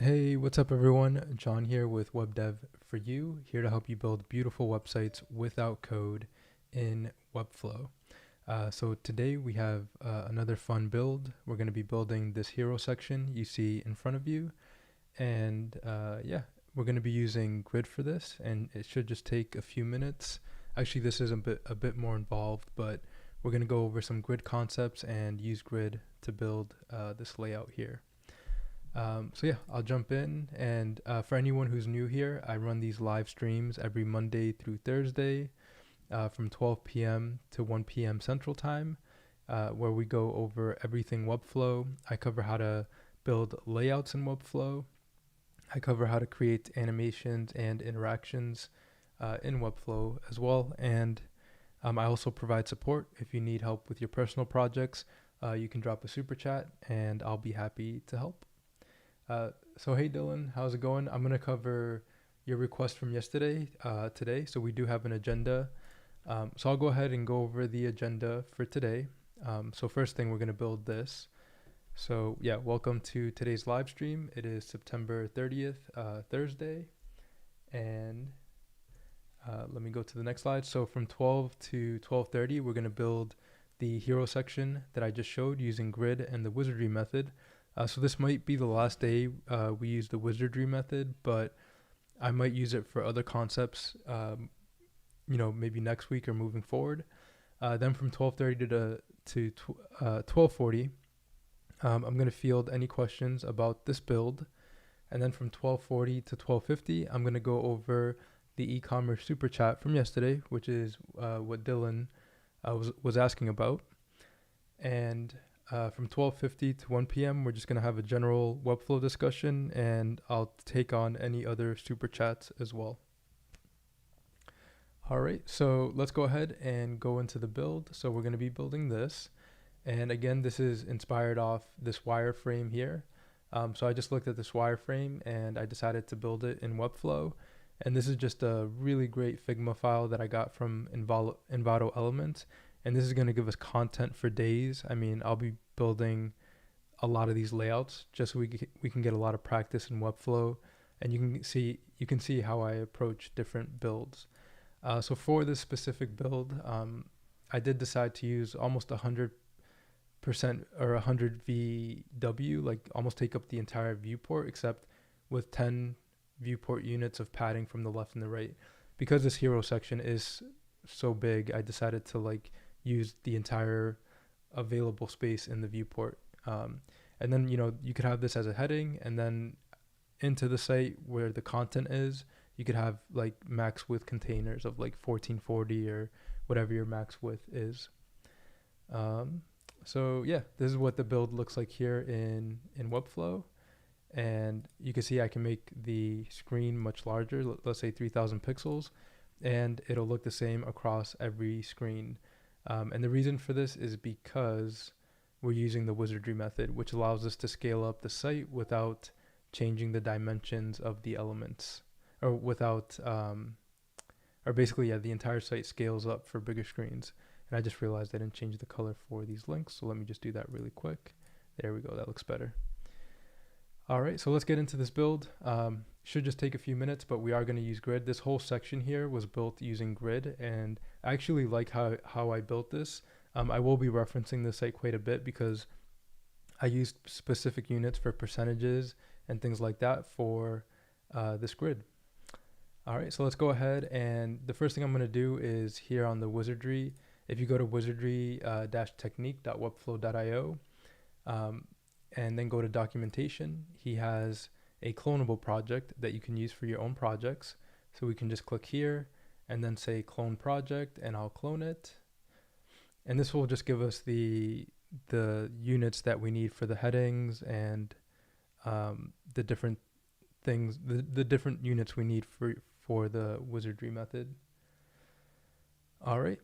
Hey, what's up everyone? John here with WebDev for you, here to help you build beautiful websites without code in Webflow. So today we have another fun build. We're going to be building this hero section you see in front of you. And yeah, we're going to be using grid for this, and it should just take a few minutes. Actually, this is a bit more involved, but we're going to go over some grid concepts and use grid to build this layout here. So yeah, I'll jump in. And for anyone who's new here, I run these live streams every Monday through Thursday from 12 p.m. to 1 p.m. Central Time, where we go over everything Webflow. I cover how to build layouts in Webflow. I cover how to create animations and interactions in Webflow as well. And I also provide support. If you need help with your personal projects, you can drop a super chat and I'll be happy to help. So hey Dylan, how's it going? I'm gonna cover your request from yesterday today. So we do have an agenda. So I'll go ahead and go over the agenda for today. So first thing, we're gonna build this. So yeah, welcome to today's live stream. It is September 30th, Thursday. And let me go to the next slide. So from 12 to 12:30, we're gonna build the hero section that I just showed using grid and the wizardry method. So this might be the last day we use the Wizardry Method, but I might use it for other concepts, maybe next week or moving forward. Then from 12:30 to 12:40, I'm going to field any questions about this build. And then from 12:40 to 12:50, I'm going to go over the e-commerce super chat from yesterday, which is what Dylan was asking about. And from 12:50 to 1 p.m., we're just going to have a general Webflow discussion, and I'll take on any other super chats as well. All right, so let's go ahead and go into the build. So we're going to be building this. And again, this is inspired off this wireframe here. So I just looked at this wireframe and I decided to build it in Webflow. And this is just a really great Figma file that I got from Envato Elements. And this is going to give us content for days. I mean, I'll be building a lot of these layouts just so we can get a lot of practice in Webflow, and you can see how I approach different builds. So for this specific build, I did decide to use almost 100% or 100 VW, like almost take up the entire viewport, except with 10 viewport units of padding from the left and the right. Because this hero section is so big, I decided to use the entire available space in the viewport. And then, you could have this as a heading, and then into the site where the content is, you could have max width containers of 1440 or whatever your max width is. So yeah, this is what the build looks like here in Webflow. And you can see I can make the screen much larger, let's say 3000 pixels, and it'll look the same across every screen. And the reason for this is because we're using the wizardry method, which allows us to scale up the site without changing the dimensions of the elements, or basically, the entire site scales up for bigger screens. And I just realized I didn't change the color for these links, so let me just do that really quick. There we go, that looks better. All right, so let's get into this build. Should just take a few minutes, but we are going to use grid. This whole section here was built using grid, and I actually like how I built this. I will be referencing the site quite a bit because I used specific units for percentages and things like that for this grid. All right, so let's go ahead, and the first thing I'm going to do is here on the wizardry. If you go to wizardry-technique.webflow.io, and then go to documentation, he has a clonable project that you can use for your own projects. So we can just click here and then say clone project, and I'll clone it. And this will just give us the units that we need for the headings and the different things, the different units we need for the wizardry method. All right.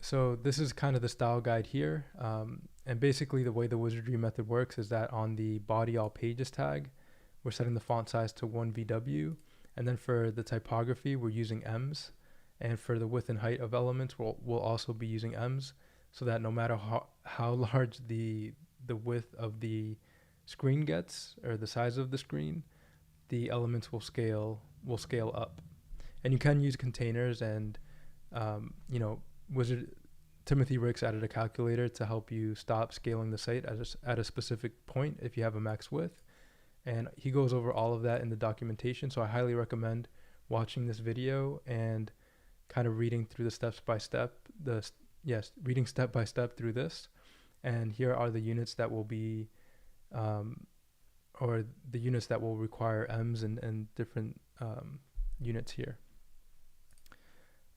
So this is kind of the style guide here. And basically the way the wizardry method works is that on the body all pages tag, we're setting the font size to 1 VW. And then for the typography, we're using M's. And for the width and height of elements, we'll also be using M's, so that no matter how large the width of the screen gets, or the size of the screen, the elements will scale up. And you can use containers, and you know, Timothy Ricks added a calculator to help you stop scaling the site at a specific point if you have a max width. And he goes over all of that in the documentation. So I highly recommend watching this video and kind of reading through the steps by step, reading step by step through this. And here are the units that will be, or the units that will require M's and different units here.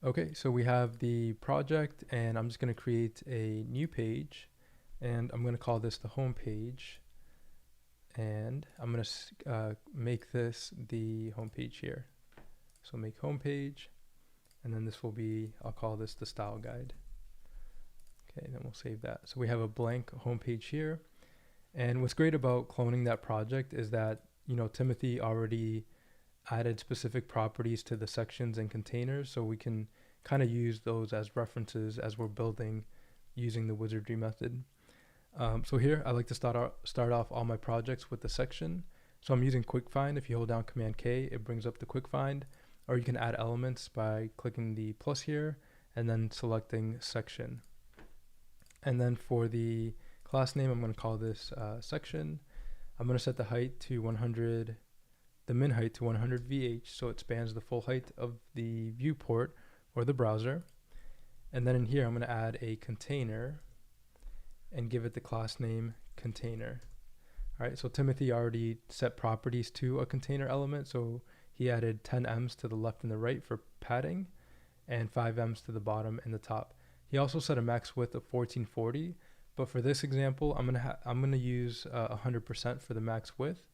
Okay, so we have the project, and I'm just going to create a new page, and I'm going to call this the home page, and I'm going to make this the home page here. So make home page, and then this will be, I'll call this the style guide. Okay, then we'll save that. So we have a blank home page here, and what's great about cloning that project is that, you know, Timothy already added specific properties to the sections and containers, so we can kind of use those as references as we're building using the Wizardry method. So here I like to start off all my projects with the section. So I'm using quick find. If you hold down Command K, it brings up the quick find, or you can add elements by clicking the plus here and then selecting section. And then for the class name, I'm going to call this section. I'm going to set the height to 100, the min height to 100 VH, so it spans the full height of the viewport or the browser. And then in here, I'm going to add a container and give it the class name container. All right, so Timothy already set properties to a container element, so he added 10 M's to the left and the right for padding and 5 M's to the bottom and the top. He also set a max width of 1440, but for this example, I'm gonna use 100% for the max width.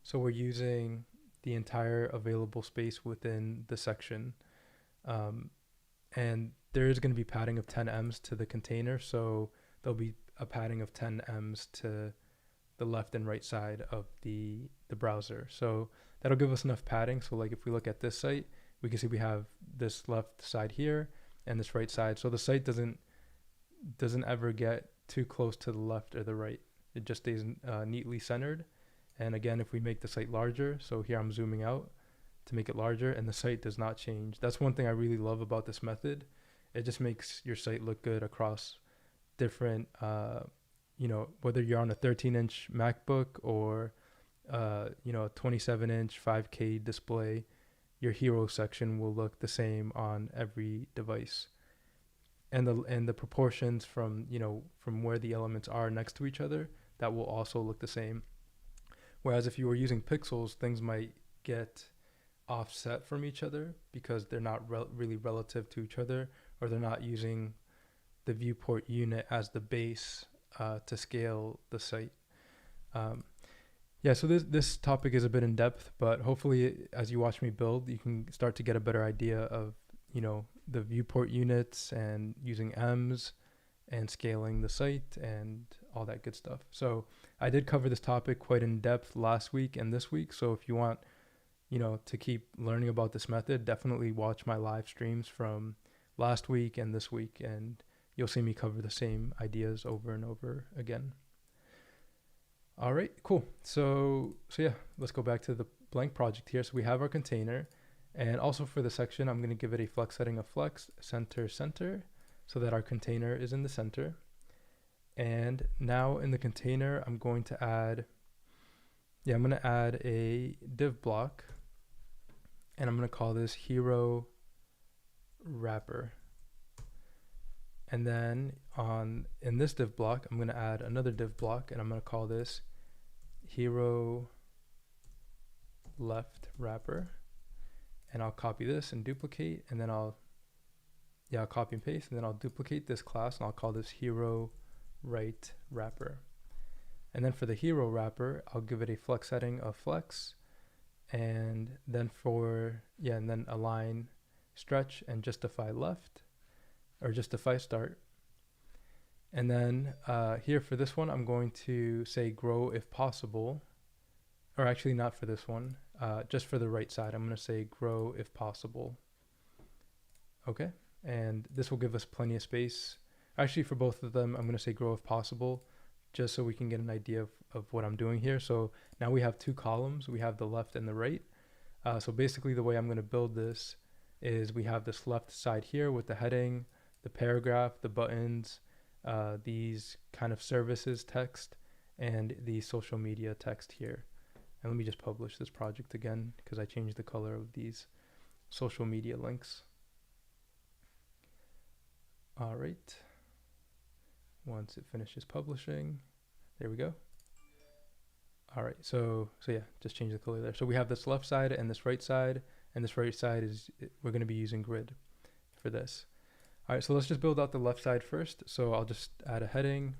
So we're using the entire available space within the section, and there is going to be padding of 10 M's to the container, so there'll be a padding of 10 M's to the left and right side of the browser. So that'll give us enough padding. So like if we look at this site, we can see we have this left side here and this right side. So the site doesn't ever get too close to the left or the right. It just stays neatly centered. And again, if we make the site larger, so here I'm zooming out to make it larger, and the site does not change. That's one thing I really love about this method. It just makes your site look good across different, you know, whether you're on a 13-inch MacBook or, you know, a 27-inch 5K display, your hero section will look the same on every device. And the proportions from, you know, from where the elements are next to each other, that will also look the same. Whereas if you were using pixels, things might get offset from each other because they're not really relative to each other, or they're not using the viewport unit as the base to scale the site. Yeah, so this topic is a bit in depth, but hopefully as you watch me build, you can start to get a better idea of, you know, the viewport units and using M's and scaling the site and all that good stuff. So I did cover this topic quite in depth last week and this week. So if you want, you know, to keep learning about this method, definitely watch my live streams from last week and this week, and you'll see me cover the same ideas over and over again. All right, cool. So yeah, let's go back to the blank project here. So we have our container, and also for the section, I'm going to give it a flex setting of flex center, so that our container is in the center. And now in the container, I'm going to add a div block, and I'm going to call this hero wrapper. And then in this div block, I'm going to add another div block, and I'm going to call this hero left wrapper. And I'll copy this and duplicate, and then I'll copy and paste, and then I'll duplicate this class, and I'll call this hero right wrapper. And then for the hero wrapper, I'll give it a flex setting of flex, and then and then align, stretch, and justify left, or justify start. And then here for this one, I'm going to say grow if possible, or actually not for this one, just for the right side, I'm going to say grow if possible. Okay, and this will give us plenty of space. Actually, for both of them, I'm going to say grow if possible, just so we can get an idea of what I'm doing here. So now we have two columns. We have the left and the right. So basically the way I'm going to build this is we have this left side here with the heading, the paragraph, the buttons, these kind of services text, and the social media text here. And let me just publish this project again because I changed the color of these social media links. All right. Once it finishes publishing, there we go. All right, so yeah, just change the color there. So we have this left side and this right side, and this right side is, we're going to be using grid for this. All right, so let's just build out the left side first. So I'll just add a heading,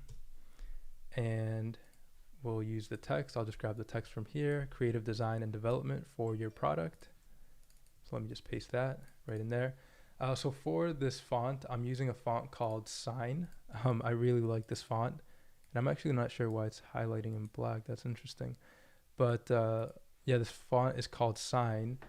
and we'll use the text. I'll just grab the text from here, creative design and development for your product. So let me just paste that right in there. So for this font, I'm using a font called Sign. I really like this font. And I'm actually not sure why it's highlighting in black. That's interesting. But yeah, this font is called Sign.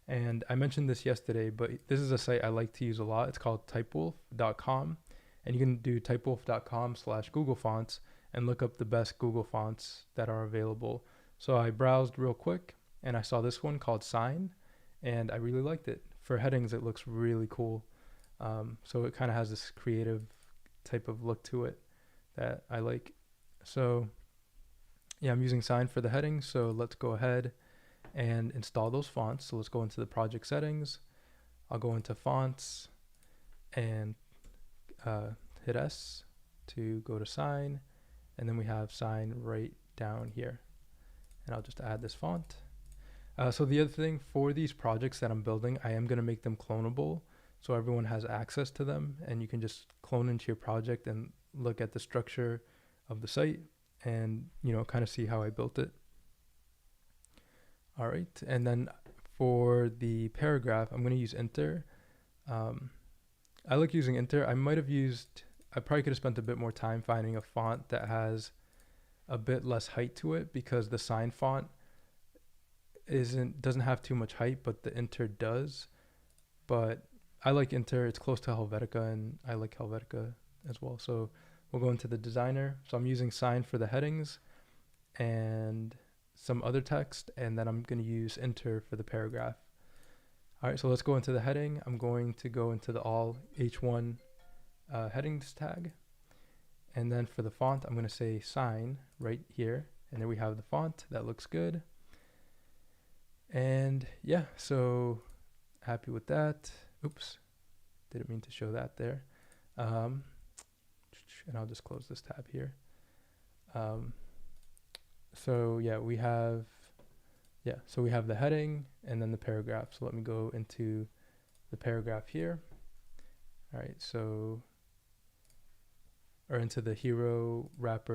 And I mentioned this yesterday, but this is a site I like to use a lot. It's called typewolf.com. And you can do typewolf.com/Google Fonts and look up the best Google fonts that are available. So I browsed real quick and I saw this one called Sign, and I really liked it. For headings, it looks really cool. So it kind of has this creative type of look to it that I like. So yeah, I'm using Sign for the headings. So let's go ahead and install those fonts. So let's go into the project settings. I'll go into fonts and hit S to go to Sign. And then we have Sign right down here. And I'll just add this font. So the other thing for these projects that I'm building, I am going to make them clonable. So everyone has access to them, and you can just clone into your project and look at the structure of the site and, you know, kind of see how I built it. All right. And then for the paragraph, I'm going to use Enter. I like using Enter. I probably could have spent a bit more time finding a font that has a bit less height to it, because the Sign font doesn't have too much height, but the Enter does. But I like Enter. It's close to Helvetica, and I like Helvetica as well. So we'll go into the designer. So I'm using Sign for the headings and some other text, and then I'm going to use Enter for the paragraph. All right, so let's go into the heading. I'm going to go into the all H1 headings tag. And then for the font, I'm going to say Sign right here. And there we have the font. That looks good. And yeah, so happy with that. Oops, didn't mean to show that there. And I'll just close this tab here. So yeah, we have the heading and then the paragraph. So let me go into the paragraph here. All right, or into the hero left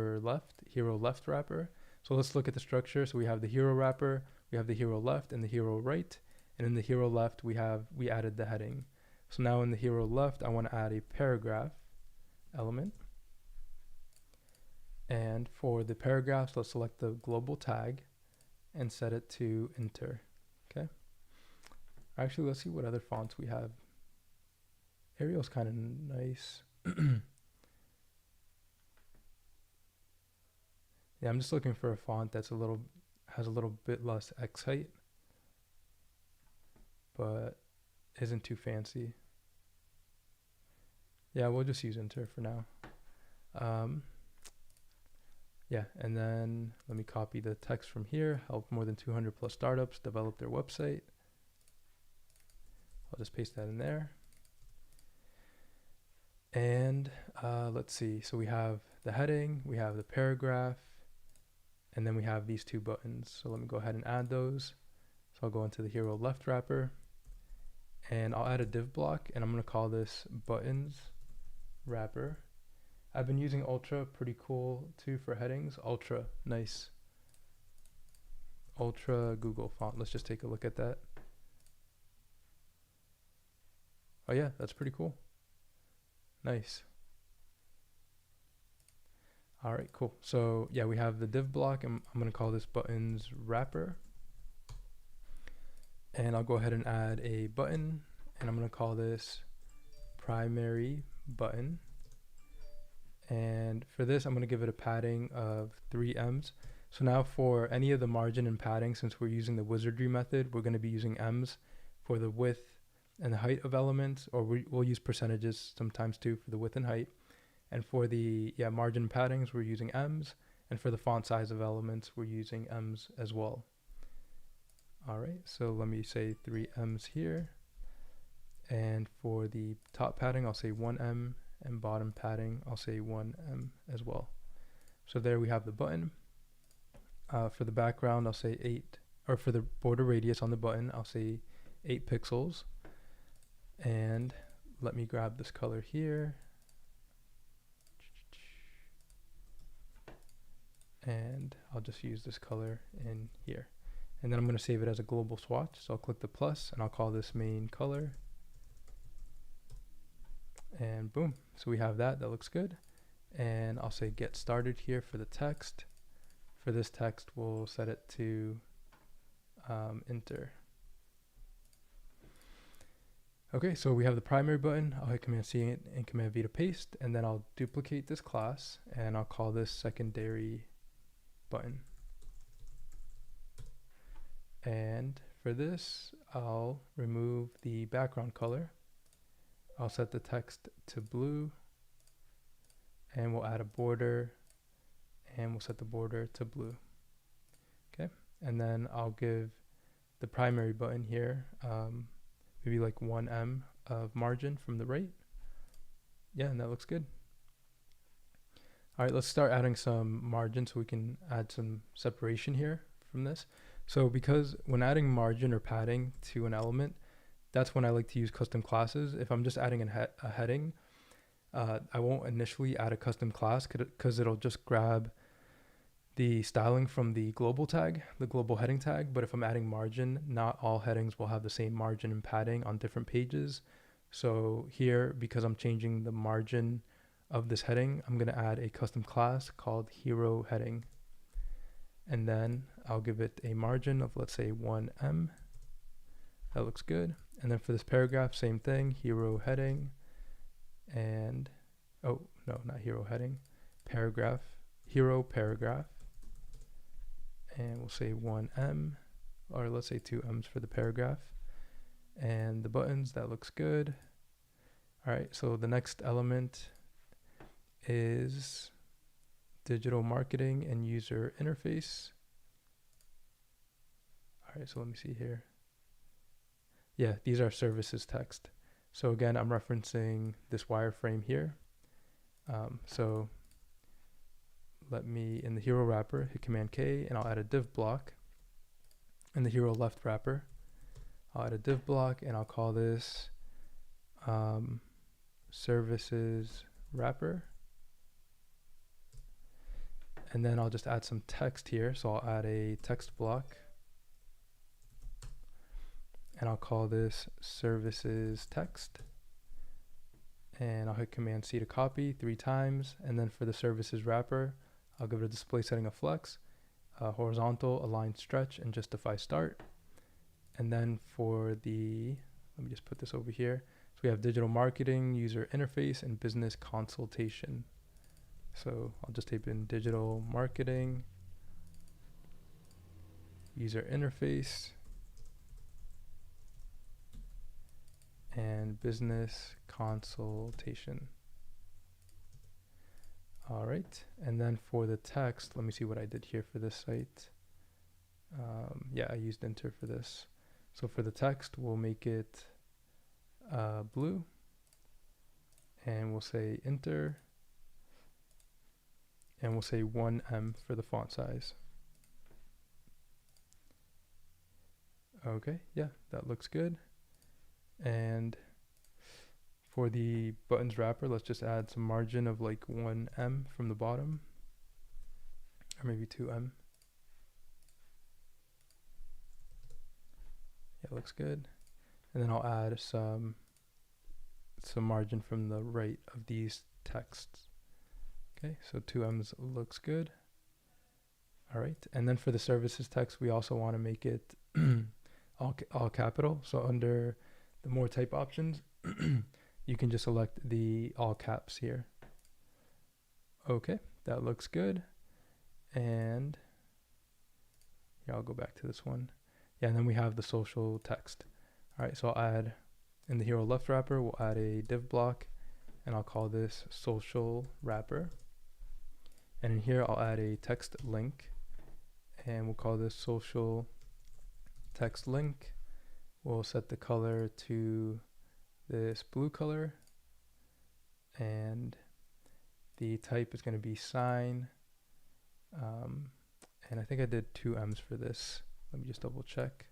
wrapper. So let's look at the structure. So we have the hero wrapper, we have the hero left and the hero right. And in the hero left, we added the heading. So now in the hero left, I want to add a paragraph element. And for the paragraphs, let's select the global tag and set it to Enter. Okay. Actually, let's see what other fonts we have. Arial's kind of nice. Yeah, I'm just looking for a font that's has a little bit less X height, but isn't too fancy. Yeah, we'll just use Enter for now. Yeah, and then let me copy the text from here. Help more than 200 plus startups develop their website. I'll just paste that in there. And let's see. So we have the heading, we have the paragraph, and then we have these two buttons. So let me go ahead and add those. So I'll go into the hero left wrapper, and I'll add a div block, and I'm going to call this buttons wrapper. I've been using Ultra, pretty cool too for headings. Ultra, nice. Ultra Google font. Let's just take a look at that. Oh yeah, that's pretty cool. Nice. All right, cool. So yeah, we have the div block, and I'm going to call this buttons wrapper. And I'll go ahead and add a button, and I'm going to call this primary button. And for this, I'm going to give it a padding of 3 ems. So now for any of the margin and padding, since we're using the Wizardry method, we're going to be using ems for the width and the height of elements, or we'll use percentages sometimes too for the width and height. And for the margin paddings, we're using ems. And for the font size of elements, we're using ems as well. All right, so let me say 3 ems here. And for the top padding, I'll say 1 em, and bottom padding, I'll say 1 em as well. So there we have the button. For the background, I'll say 8, or for the border radius on the button, I'll say 8 pixels. And let me grab this color here. And I'll just use this color in here. And then I'm going to save it as a global swatch. So I'll click the plus and I'll call this main color. And boom. So we have that. That looks good. And I'll say get started here for the text. For this text, we'll set it to enter. Okay, so we have the primary button. I'll hit Command C and Command V to paste, and then I'll duplicate this class and I'll call this secondary button. And for this, I'll remove the background color. I'll set the text to blue, and we'll add a border, and we'll set the border to blue. Okay, and then I'll give the primary button here maybe like 1 em of margin from the right. Yeah, and that looks good. All right, let's start adding some margin so we can add some separation here from this. So because when adding margin or padding to an element, that's when I like to use custom classes. If I'm just adding a heading, I won't initially add a custom class because it'll just grab the styling from the global tag, the global heading tag. But if I'm adding margin, not all headings will have the same margin and padding on different pages. So here, because I'm changing the margin of this heading, I'm going to add a custom class called hero heading. And then I'll give it a margin of, let's say, 1 em. That looks good. And then for this paragraph, same thing, hero heading. And, oh, no, not hero heading, paragraph, hero paragraph. And we'll say 1 em, or let's say 2 ems for the paragraph. And the buttons, that looks good. All right, so the next element is digital marketing and user interface. All right, so let me see here. Yeah, these are services text. So again, I'm referencing this wireframe here. So let me, in the hero wrapper, hit Command K, and I'll add a div block. In the hero left wrapper, I'll add a div block, and I'll call this services wrapper. And then I'll just add some text here. So I'll add a text block, and I'll call this services text. And I'll hit Command C to copy 3 times. And then for the services wrapper, I'll give it a display setting of flex, horizontal, align, stretch, and justify start. And then for the, let me just put this over here. So we have digital marketing, user interface, and business consultation. So I'll just type in digital marketing, user interface, and business consultation. All right, and then for the text, let me see what I did here for this site. Yeah, I used enter for this. So for the text, we'll make it blue, and we'll say enter, and we'll say 1 em for the font size. Okay, yeah, that looks good. And for the buttons wrapper, let's just add some margin of like 1 em from the bottom, or maybe 2 em. Yeah, looks good. And then I'll add some margin from the right of these texts. Okay, so 2 ems looks good. All right, and then for the services text, we also want to make it all capital. So under the more type options, you can just select the all caps here. Okay, that looks good. And yeah, I'll go back to this one. Yeah, and then we have the social text. All right, so I'll add in the hero left wrapper, we'll add a div block, and I'll call this social wrapper. And in here, I'll add a text link, and we'll call this social text link. We'll set the color to this blue color, and the type is going to be sign. And I think I did 2 M's for this. Let me just double check.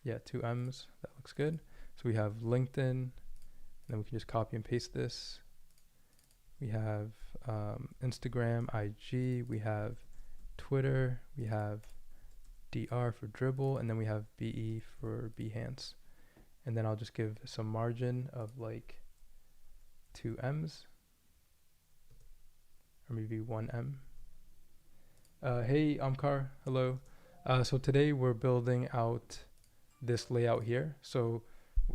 Yeah, 2 M's. That looks good. So we have LinkedIn, and then we can just copy and paste this. We have Instagram, IG, we have Twitter, we have DR for dribble, and then we have BE for Behance. And then I'll just give some margin of like 2 M's, or maybe 1 M. Hey, Amkar, hello. So today we're building out this layout here. So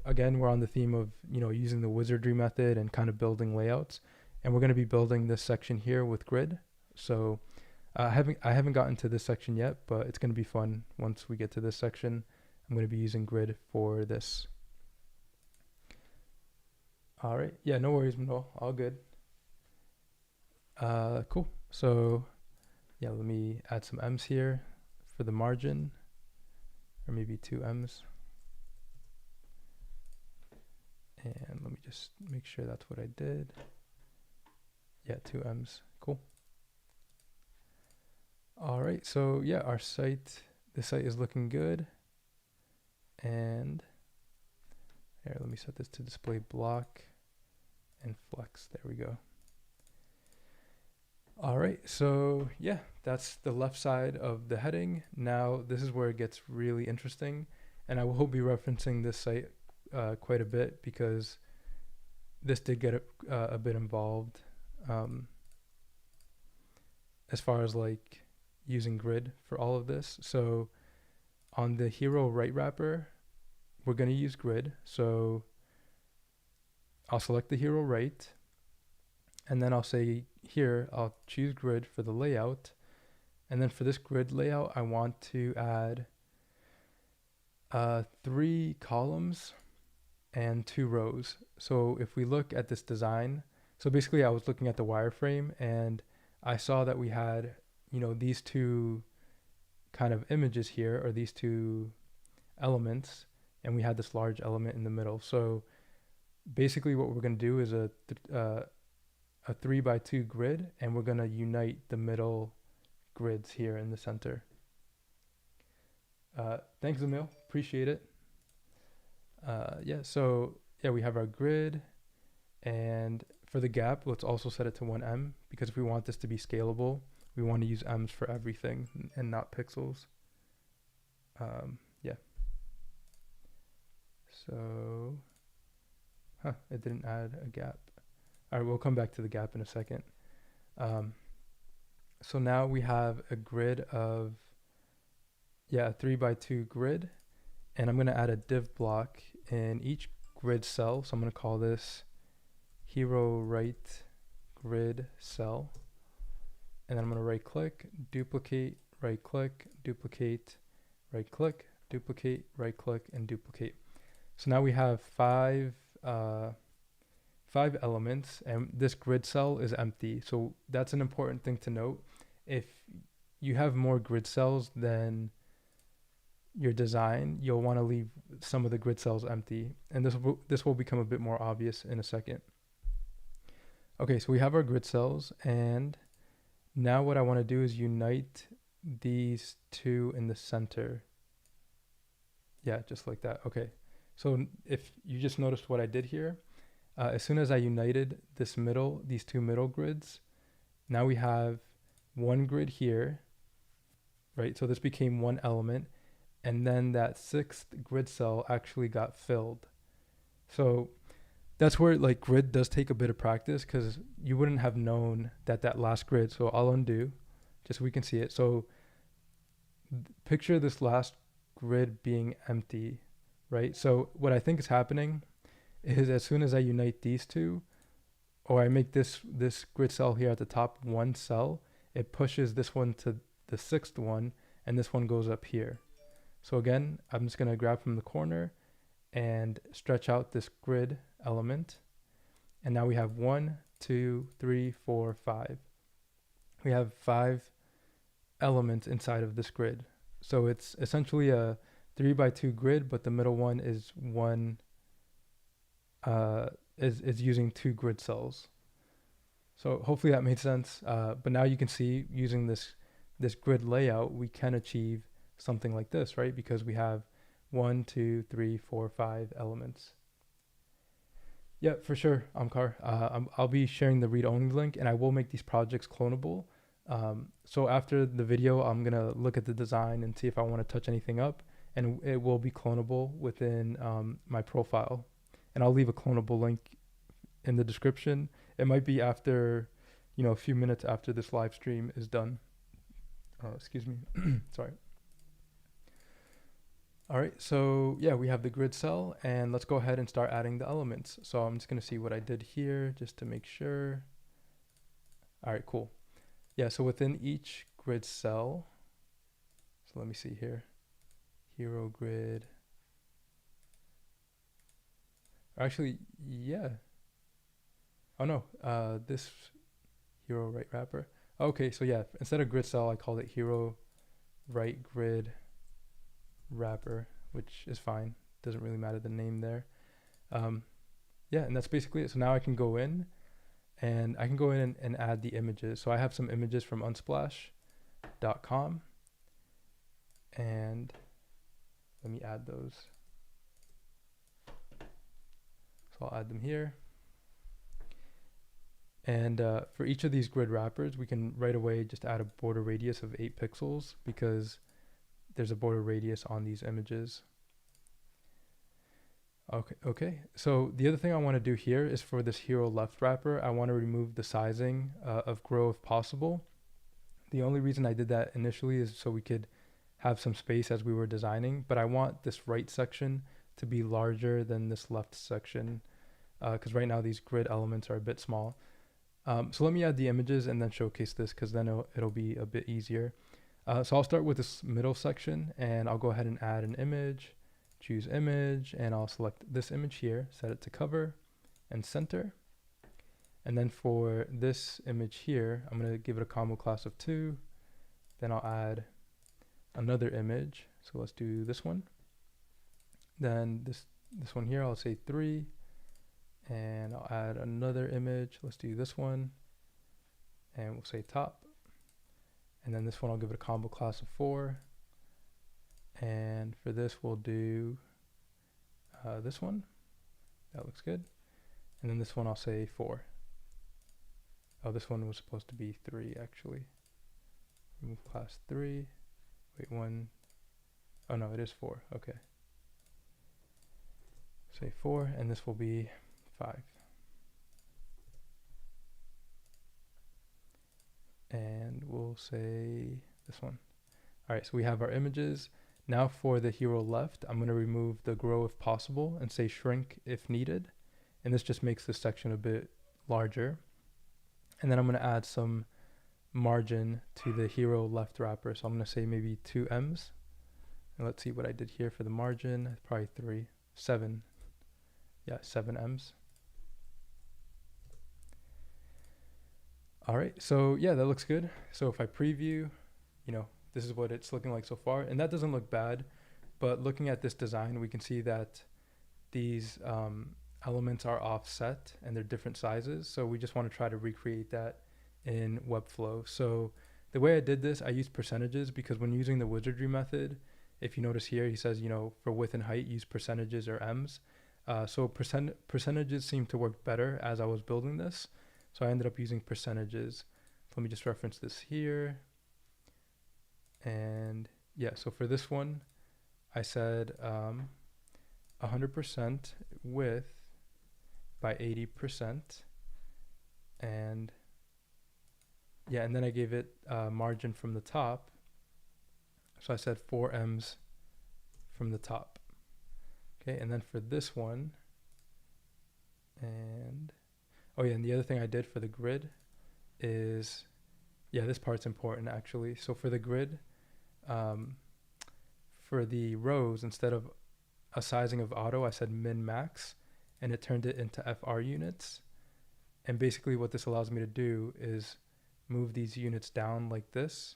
again, we're on the theme of, using the Wizardry method and kind of building layouts. And we're going to be building this section here with grid. So I haven't gotten to this section yet, but it's going to be fun once we get to this section. I'm going to be using grid for this. All right. Yeah, no worries, Manol. All good. Cool. So yeah, let me add some M's here for the margin, or maybe 2 M's. And let me just make sure that's what I did. Yeah, 2 M's. Cool. All right. So yeah, the site is looking good. And here, let me set this to display block and flex. There we go. All right. So yeah, that's the left side of the heading. Now this is where it gets really interesting. And I will be referencing this site quite a bit because this did get a bit involved as far as like using grid for all of this. So on the hero right wrapper, we're going to use grid. So I'll select the hero right, and then I'll say here, I'll choose grid for the layout. And then for this grid layout, I want to add 3 columns and 2 rows. So if we look at this design, so basically I was looking at the wireframe and I saw that we had, these 2 kind of images here, or these 2 elements, and we had this large element in the middle. So basically what we're going to do is a 3x2 grid, and we're going to unite the middle grids here in the center. Thanks, Emil. Appreciate it. We have our grid, and for the gap, let's also set it to 1 M, because if we want this to be scalable, we want to use M's for everything and not pixels. So, it didn't add a gap. All right, we'll come back to the gap in a second. So now we have a grid of, a 3x2 grid, and I'm going to add a div block in each grid cell. So I'm going to call this hero right grid cell, and then I'm going to right click, duplicate, right click, duplicate, right click, duplicate, right click, and duplicate. So now we have 5 elements, and this grid cell is empty. So that's an important thing to note. If you have more grid cells than your design, you'll want to leave some of the grid cells empty, and this will become a bit more obvious in a second. Okay, so we have our grid cells, and now what I want to do is unite these 2 in the center. Yeah, just like that. Okay, so if you just noticed what I did here, as soon as I united these 2 middle grids, now we have 1 grid here, right? So this became 1 element, and then that 6th grid cell actually got filled. So that's where like grid does take a bit of practice, because you wouldn't have known that last grid. So I'll undo just so we can see it. So picture this last grid being empty, right? So what I think is happening is as soon as I unite these 2, or I make this grid cell here at the top one cell, it pushes this one to the sixth one, and this one goes up here. So again, I'm just going to grab from the corner and stretch out this grid element. And now we have 1, 2, 3, 4, 5. We have 5 elements inside of this grid. So it's essentially a 3x2 grid, but the middle one is is using 2 grid cells. So hopefully that made sense. But now you can see using this grid layout, we can achieve something like this, right? Because we have 1, 2, 3, 4, 5 elements. Yeah, for sure, Amkar. I'll be sharing the read-only link, and I will make these projects clonable. So after the video, I'm going to look at the design and see if I want to touch anything up, and it will be clonable within my profile. And I'll leave a clonable link in the description. It might be after, a few minutes after this live stream is done. Excuse me. Sorry. All right, so yeah, we have the grid cell, and let's go ahead and start adding the elements. So I'm just going to see what I did here just to make sure. All right, cool. Yeah, so within each grid cell, so let me see here, hero grid. Actually, yeah. Oh no, this hero right wrapper. Okay, so yeah, instead of grid cell, I called it hero right grid wrapper, which is fine. Doesn't really matter the name there. Yeah, and that's basically it. So now I can go in and and add the images. So I have some images from unsplash.com, and let me add those. So I'll add them here. And for each of these grid wrappers, we can right away just add a border radius of 8 pixels because there's a border radius on these images. Okay. So the other thing I want to do here is for this hero left wrapper, I want to remove the sizing of grow if possible. The only reason I did that initially is so we could have some space as we were designing, but I want this right section to be larger than this left section because right now these grid elements are a bit small. So let me add the images and then showcase this because then it'll be a bit easier. So I'll start with this middle section, and I'll go ahead and add an image, choose image, and I'll select this image here, set it to cover and center. And then for this image here, I'm going to give it a combo class of 2. Then I'll add another image. So let's do this one. Then this one here, I'll say 3. And I'll add another image. Let's do this one. And we'll say top. And then this one, I'll give it a combo class of 4. And for this, we'll do this one. That looks good. And then this one, I'll say 4. Oh, this one was supposed to be 3, actually. Remove class 3. Wait, 1. Oh, no, it is 4. Okay. Say 4, and this will be 5. And we'll say this one. All right, so we have our images. Now for the hero left, I'm going to remove the grow if possible and say shrink if needed. And this just makes this section a bit larger. And then I'm going to add some margin to the hero left wrapper. So I'm going to say maybe 2 M's. And let's see what I did here for the margin. Probably 7. Yeah, 7 M's. All right, so yeah, that looks good. So if I preview, this is what it's looking like so far. And that doesn't look bad, but looking at this design, we can see that these elements are offset and they're different sizes. So we just want to try to recreate that in Webflow. So the way I did this, I used percentages because when using the Wizardry method, if you notice here, he says, for width and height, use percentages or M's. So percentages seem to work better as I was building this. So I ended up using percentages. So let me just reference this here. And yeah, so for this one, I said 100% width by 80%. And yeah, and then I gave it margin from the top. So I said 4 M's from the top. Okay, and then for this one, and Oh yeah, and the other thing I did for the grid is, yeah, this part's important actually. So for the grid, um, for the rows, instead of a sizing of auto, I said min max, and it turned it into FR units. And basically what this allows me to do is move these units down like this,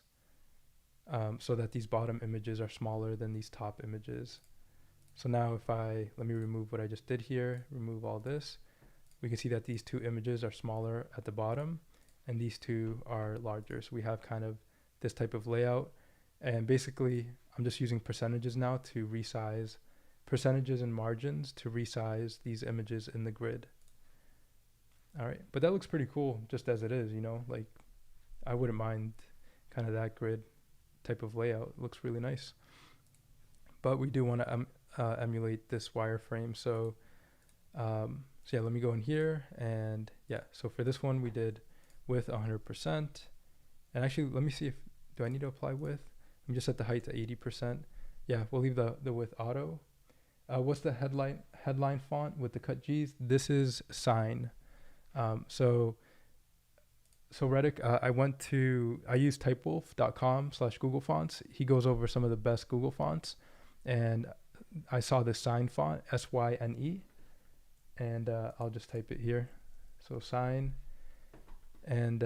so that these bottom images are smaller than these top images. So now if let me remove what I just did here, remove all this, we can see that these two images are smaller at the bottom and these two are larger. So we have kind of this type of layout. And basically I'm just using percentages now to resize, percentages and margins to resize these images in the grid. All right, but that looks pretty cool just as it is, you know, like I wouldn't mind kind of that grid type of layout. It looks really nice. But we do want to emulate this wireframe. So yeah, let me go in here and yeah, so for this one we did width 100%. And actually, let me see if, do I need to apply width? Let me just set the height to 80%. Yeah, we'll leave the width auto. What's the headline font with the cut G's? This is Sign. So Reddick, I use typewolf.com/Google Fonts. He goes over some of the best Google fonts, and I saw this Sign font, SYNE, and I'll just type it here. So Sign, and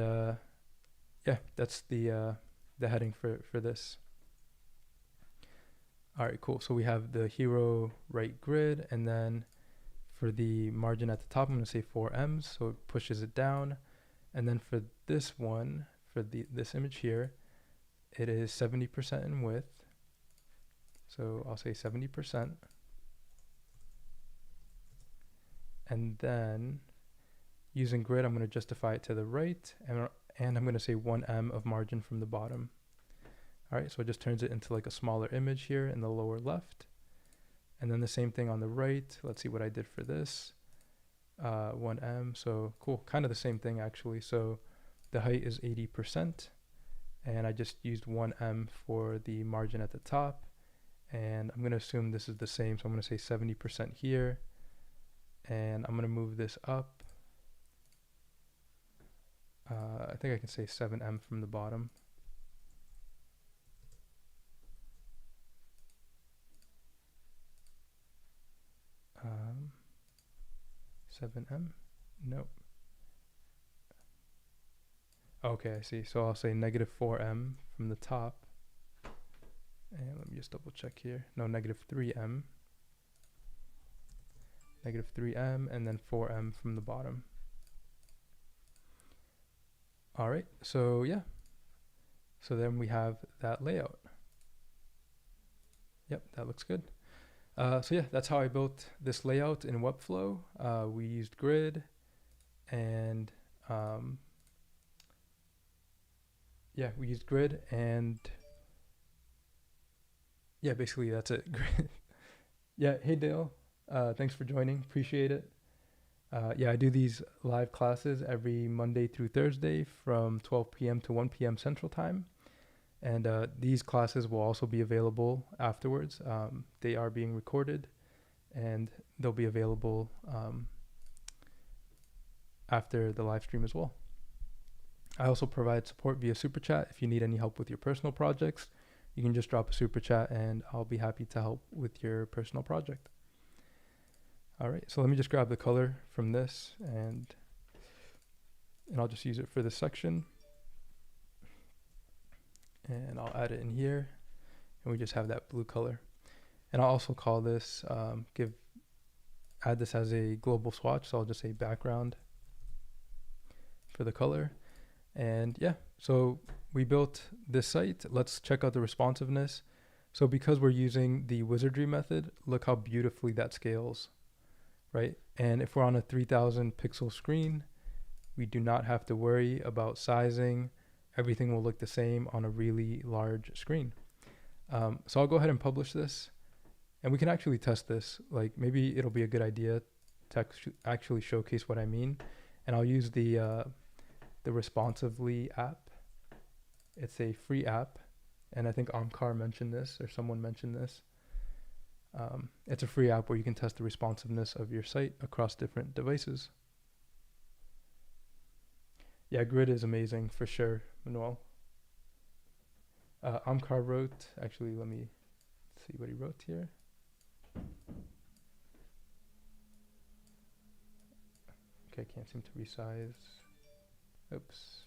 yeah, that's the heading for this. All right, cool. So we have the hero right grid, and then for the margin at the top, I'm going to say 4ems, so it pushes it down. And then for this one, for this image here, it is 70% in width. So I'll say 70%. And then using grid, I'm going to justify it to the right, and I'm going to say 1em of margin from the bottom. All right, so it just turns it into like a smaller image here in the lower left. And then the same thing on the right. Let's see what I did for this. 1em, so cool, kind of the same thing actually. So the height is 80%, and I just used 1em for the margin at the top, and I'm going to assume this is the same, so I'm going to say 70% here, and I'm going to move this up. I think I can say 7em from the bottom. Um, 7em? Nope. Okay, I see. So I'll say -4em from the top. And let me just double check here. No, -3em. -3em, and then 4em from the bottom. All right, so yeah. So then we have that layout. Yep, that looks good. So yeah, that's how I built this layout in Webflow. We used grid, and yeah, we used grid, and yeah, basically that's it. Yeah, hey Dale, thanks for joining, appreciate it. Yeah, I do these live classes every Monday through Thursday from 12 p.m. to 1 p.m. Central Time. And these classes will also be available afterwards. They are being recorded, and they'll be available after the live stream as well. I also provide support via Super Chat. If you need any help with your personal projects, you can just drop a Super Chat, and I'll be happy to help with your personal project. All right, so let me just grab the color from this, and I'll just use it for this section. And I'll add it in here, and we just have that blue color. And I'll also call this, add this as a global swatch, so I'll just say background for the color. And yeah, so we built this site. Let's check out the responsiveness. So because we're using the Wizardry method, look how beautifully that scales, right? And if we're on a 3000 pixel screen, we do not have to worry about sizing. Everything will look the same on a really large screen. So I'll go ahead and publish this, and we can actually test this. Like maybe it'll be a good idea to actually showcase what I mean. And I'll use the Responsively app. It's a free app, and I think Omkar mentioned this, or someone mentioned this. It's a free app where you can test the responsiveness of your site across different devices. Yeah, grid is amazing for sure, Manuel. Amkar wrote, actually, let me see what he wrote here. Okay, I can't seem to resize. Oops.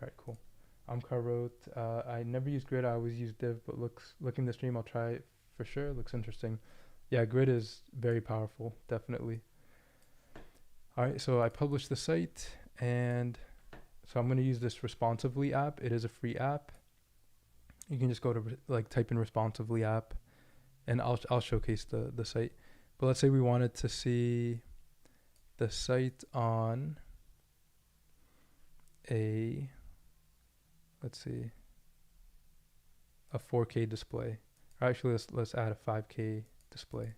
All right, cool. Amkar wrote, I never use grid, I always use div, but looking the stream, I'll try it for sure. Looks interesting. Yeah, grid is very powerful, definitely. All right, so I published the site, and so I'm going to use this Responsively app. It is a free app. You can just go to like type in Responsively app, and I'll showcase the site. But let's say we wanted to see the site on a, let's see, a 4K display. Or actually, let's add a 5K display.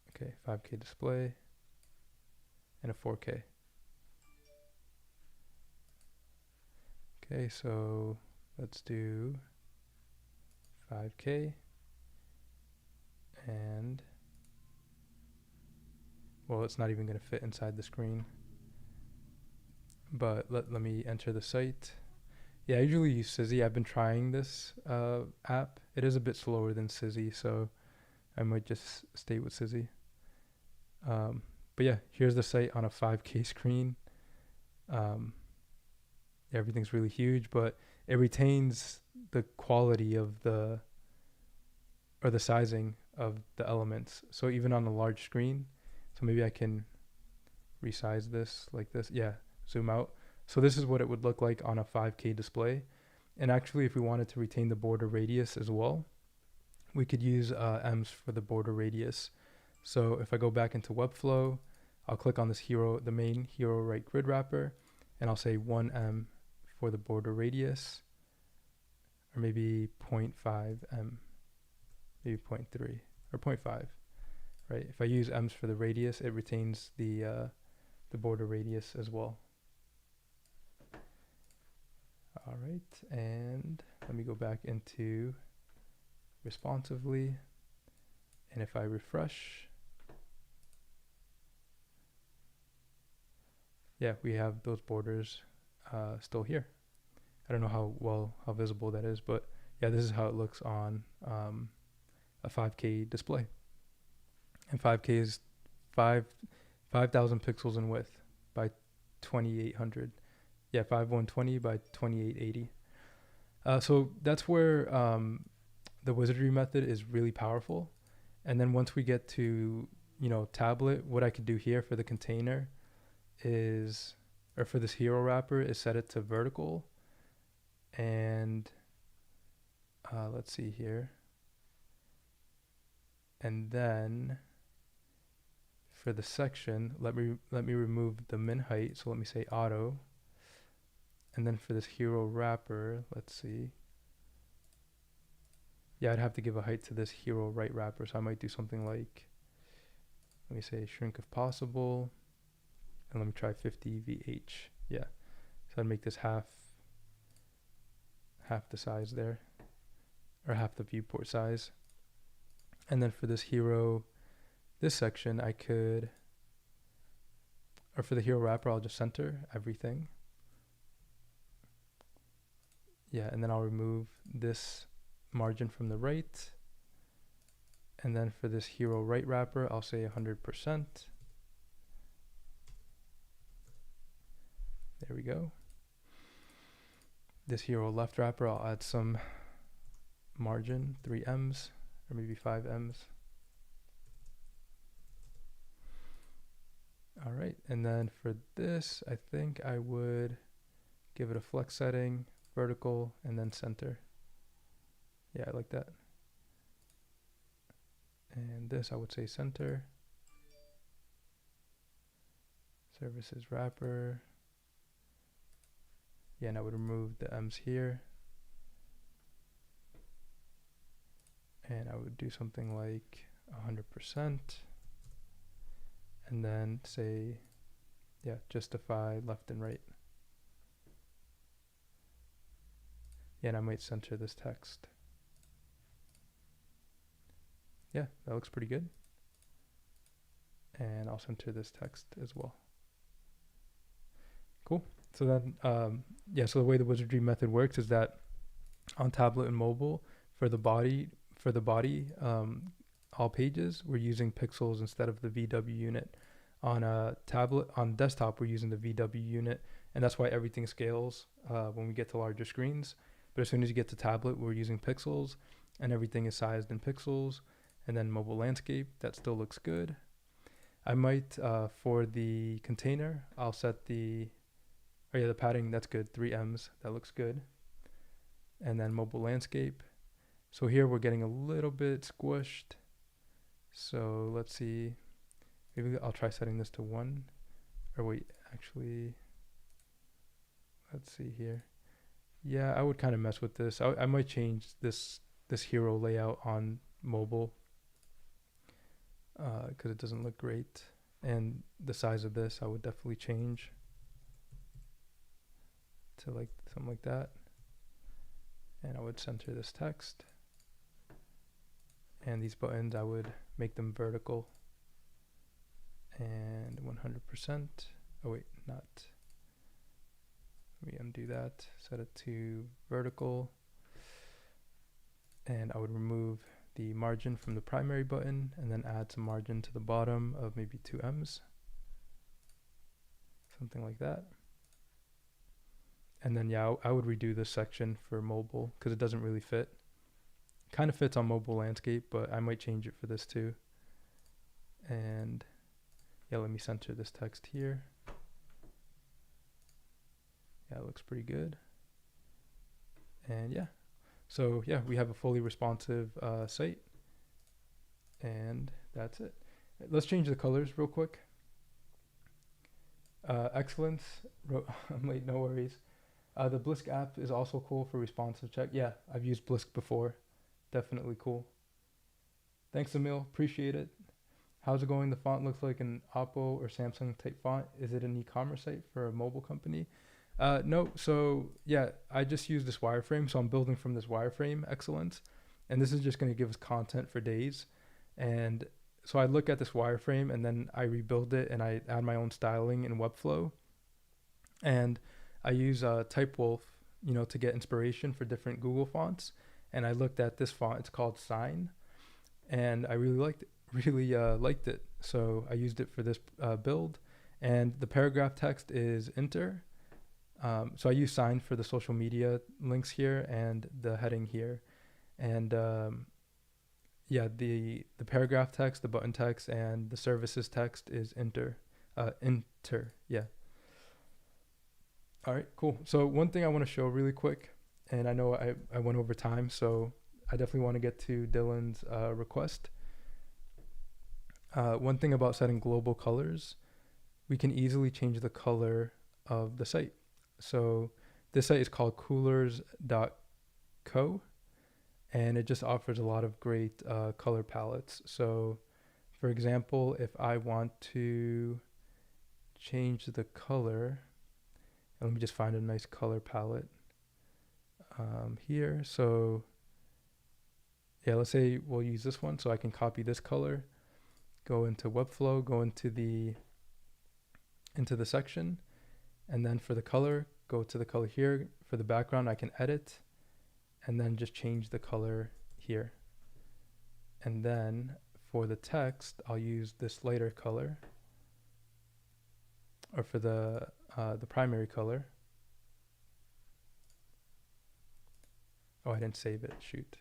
Okay, 5K display and a 4K. Okay, so let's do 5K and, well, it's not even going to fit inside the screen, but let me enter the site. Yeah, I usually use Sizzy. I've been trying this app. It is a bit slower than Sizzy, so I might just stay with Sizzy. But yeah, here's the site on a 5K screen. Everything's really huge, but it retains the quality of the sizing of the elements. So even on a large screen, so maybe I can resize this like this. Yeah, zoom out. So this is what it would look like on a 5K display. And actually, if we wanted to retain the border radius as well, we could use M's for the border radius. So if I go back into Webflow, I'll click on this hero, the main hero right grid wrapper, and I'll say 1M for the border radius, or maybe 0.5 M, maybe 0.3 or 0.5, right? If I use M's for the radius, it retains the border radius as well. All right, and let me go back into Responsively, and if I refresh, yeah, we have those borders still here. I don't know how visible that is, but yeah, this is how it looks on a 5K display. And 5K is 5,000 pixels in width by 2800. Yeah, 5120 by 2880. So that's where the Wizardry method is really powerful. And then once we get to, tablet, what I could do here for the container is, or for this hero wrapper, is set it to vertical. And let's see here. And then for the section, let me remove the min height. So let me say auto. And then for this hero wrapper, let's see. Yeah, I'd have to give a height to this hero right wrapper. So I might do something like, let me say shrink if possible. And let me try 50 VH. Yeah. So I'd make this half the size there, or half the viewport size. And then for this hero, this section, I could, or for the hero wrapper, I'll just center everything. Yeah, and then I'll remove this margin from the right. And then for this hero right wrapper, I'll say 100%. There we go. This hero left wrapper, I'll add some margin, 3 M's or maybe 5 M's. All right, and then for this, I think I would give it a flex setting, vertical, and then center. Yeah, I like that. And this, I would say center. Services wrapper. Yeah, and I would remove the M's here. And I would do something like 100%. And then say, yeah, justify left and right. Yeah, and I might center this text. yeah, that looks pretty good. And I'll center this text as well. Cool. So then, yeah, so the way the Wizardry method works is that on tablet and mobile, for the body, all pages, we're using pixels instead of the VW unit. On a tablet, on desktop, we're using the VW unit, and that's why everything scales when we get to larger screens. But as soon as you get to tablet, we're using pixels, and everything is sized in pixels. And then mobile landscape, that still looks good. I might, for the container, I'll set the padding, that's good, 3 Ms, that looks good. And then mobile landscape. So here we're getting a little bit squished. So let's see, maybe I'll try setting this to 1. Or wait, actually, let's see here. Yeah, I would kind of mess with this. I might change this hero layout on mobile because it doesn't look great. And the size of this, I would definitely change to like something like that. And I would center this text. And these buttons, I would make them vertical. And 100%. Oh wait, not. Let me undo that. Set it to vertical. And I would remove the margin from the primary button and then add some margin to the bottom of maybe 2 Ms. Something like that. And then yeah, I would redo this section for mobile because it doesn't really fit. Kind of fits on mobile landscape, but I might change it for this too. And yeah, let me center this text here. Yeah, it looks pretty good. And yeah, so yeah, we have a fully responsive site. And that's it. Let's change the colors real quick. Excellence. I'm late, no worries. The Blisk app is also cool for responsive check. Yeah, I've used Blisk before. Definitely cool. Thanks, Emil. Appreciate it. How's it going? The font looks like an Oppo or Samsung type font. Is it an e-commerce site for a mobile company? No. So yeah, I just use this wireframe. So I'm building from this wireframe excellence. And this is just going to give us content for days. And so I look at this wireframe and then I rebuild it and I add my own styling in Webflow. And I use Typewolf, to get inspiration for different Google fonts. And I looked at this font. It's called Sign, and I really liked it. So I used it for this build. And the paragraph text is Enter. So I use Sign for the social media links here and the heading here. And yeah, the paragraph text, the button text, and the services text is Enter. Enter, yeah. All right, cool. So one thing I want to show really quick, and I know I went over time, so I definitely want to get to Dylan's request. One thing about setting global colors, we can easily change the color of the site. So this site is called coolers.co, and it just offers a lot of great color palettes. So for example, if I want to change the color, let me just find a nice color palette here. So yeah, let's say we'll use this one. So I can copy this color, go into Webflow, go into the section, and then for the color, go to the color here. For the background, I can edit and then just change the color here. And then for the text, I'll use this lighter color, or for the primary color. Oh, I didn't save it, shoot.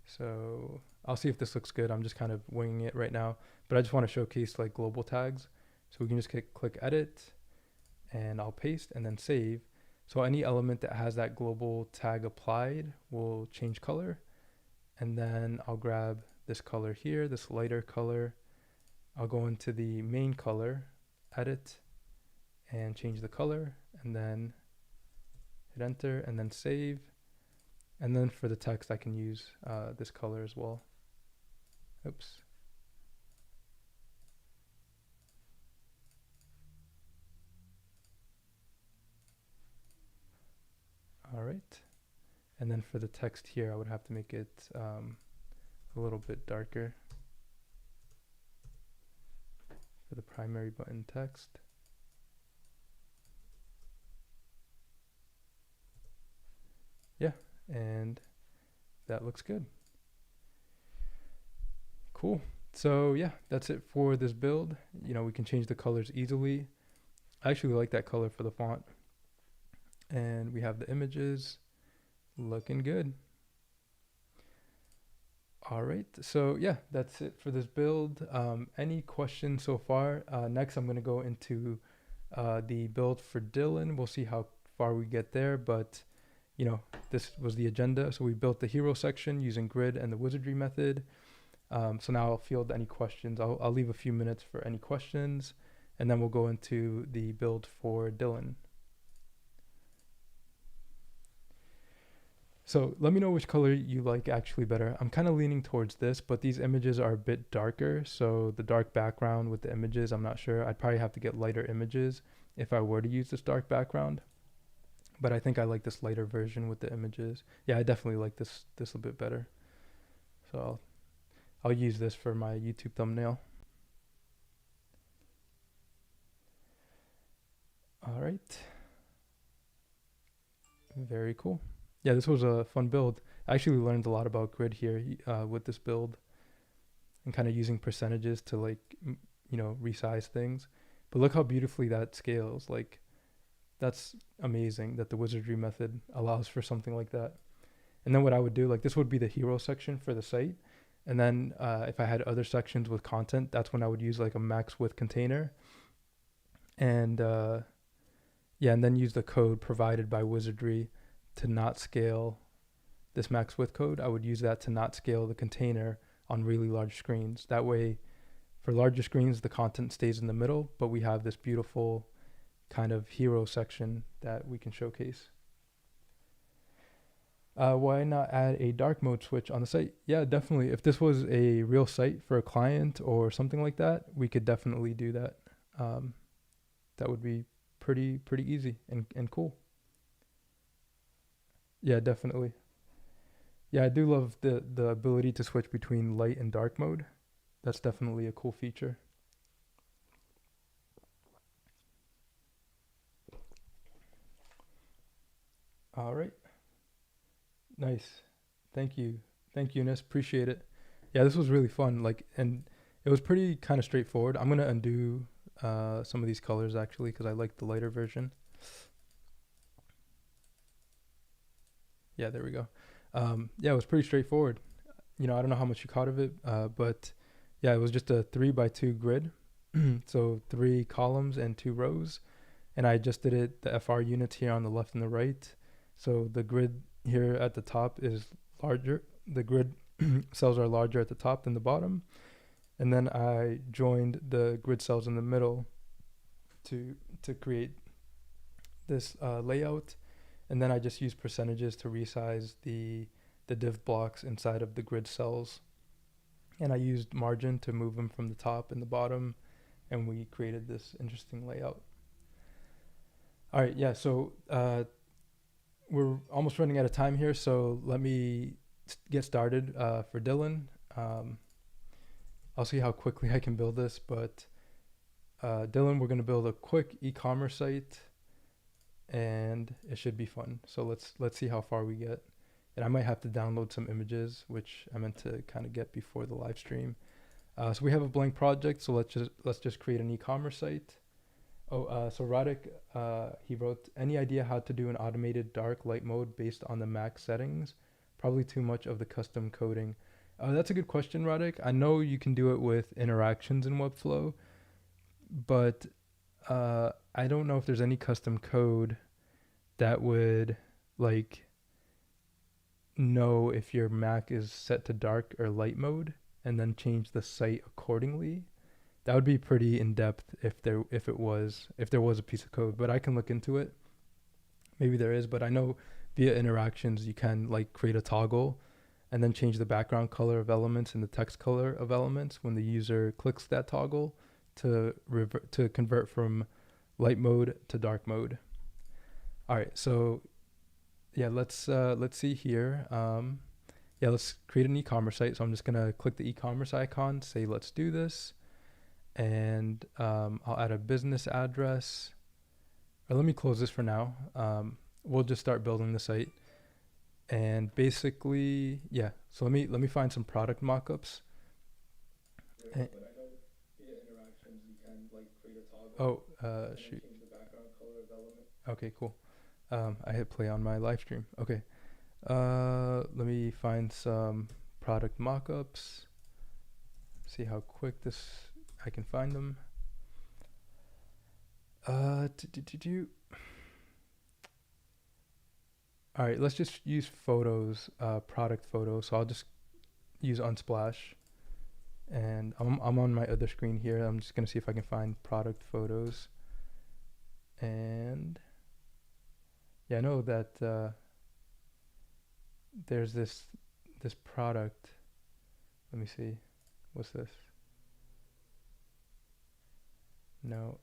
So I'll see if this looks good. I'm just kind of winging it right now, but I just want to showcase like global tags. So we can just click edit, and I'll paste and then save. So any element that has that global tag applied will change color. And then I'll grab this color here, this lighter color. I'll go into the main color, edit, and change the color, and then hit enter and then save. And then for the text, I can use this color as well. Oops. All right. And then for the text here, I would have to make it a a little bit darker for the primary button text. Yeah, and that looks good. Cool. So yeah, that's it for this build. You know, we can change the colors easily. I actually like that color for the font. And we have the images looking good. All right, so yeah, that's it for this build. Any questions so far? Next, I'm gonna go into the build for Dylan. We'll see how far we get there, but you know, this was the agenda. So we built the hero section using grid and the Wizardry method. So now I'll field any questions. I'll leave a few minutes for any questions, and then we'll go into the build for Dylan. So let me know which color you like actually better. I'm kind of leaning towards this, but these images are a bit darker. So the dark background with the images, I'm not sure. I'd probably have to get lighter images if I were to use this dark background. But I think I like this lighter version with the images. Yeah, I definitely like this a bit better. So I'll use this for my YouTube thumbnail. All right. Very cool. Yeah, this was a fun build. I actually learned a lot about grid here with this build, and kind of using percentages to like, you know, resize things. But look how beautifully that scales. Like, that's amazing that the Wizardry method allows for something like that. And then what I would do, like this would be the hero section for the site. And then if I had other sections with content, that's when I would use like a max width container. And yeah, and then use the code provided by Wizardry to not scale this max width code. I would use that to not scale the container on really large screens. That way, for larger screens, the content stays in the middle, but we have this beautiful kind of hero section that we can showcase. Why not add a dark mode switch on the site? Yeah, definitely. If this was a real site for a client or something like that, we could definitely do that. That would be pretty easy and cool. Yeah, definitely. Yeah, I do love the ability to switch between light and dark mode. That's definitely a cool feature. All right. Nice. Thank you. Thank you, Eunice. Appreciate it. Yeah, this was really fun. Like, and it was pretty kind of straightforward. I'm gonna undo some of these colors actually because I like the lighter version. Yeah, there we go. Yeah, it was pretty straightforward. You know, I don't know how much you caught of it, but yeah, it was just a 3x2 grid. So 3 columns and 2 rows. And I just did it, the FR units here on the left and the right. So the grid here at the top is larger. The grid cells are larger at the top than the bottom. And then I joined the grid cells in the middle to create this layout. And then I just use percentages to resize the div blocks inside of the grid cells. And I used margin to move them from the top and the bottom. And we created this interesting layout. All right, yeah, so we're almost running out of time here. So let me get started for Dylan. I'll see how quickly I can build this, but Dylan, we're going to build a quick e-commerce site. And it should be fun. So let's see how far we get. And I might have to download some images, which I meant to kind of get before the live stream. So we have a blank project. So let's just create an e-commerce site. So Radek, he wrote, any idea how to do an automated dark light mode based on the max settings? Probably too much of the custom coding. That's a good question, Radek. I know you can do it with interactions in Webflow, but I don't know if there's any custom code that would like know if your Mac is set to dark or light mode and then change the site accordingly. That would be pretty in depth if there was a piece of code, but I can look into it. Maybe there is, but I know via interactions you can like create a toggle and then change the background color of elements and the text color of elements when the user clicks that toggle to convert from light mode to dark mode. All right, so yeah, let's see here. yeah, let's create an e-commerce site. So I'm just gonna click the e-commerce icon, say let's do this, and I'll add a business address. Or let me close this for now. We'll just start building the site, and basically, yeah. So let me find some product mockups. And, But I know via interactions you can like create a toggle oh, and then shoot. change the background color of element. Okay, cool. I hit play on my live stream. Okay. Let me find some product mockups. See how quick I can find them. All right, let's just use photos, product photos. So I'll just use Unsplash, and I'm on my other screen here. I'm just gonna see if I can find product photos, and yeah, I know that there's this product. Let me see, what's this? No,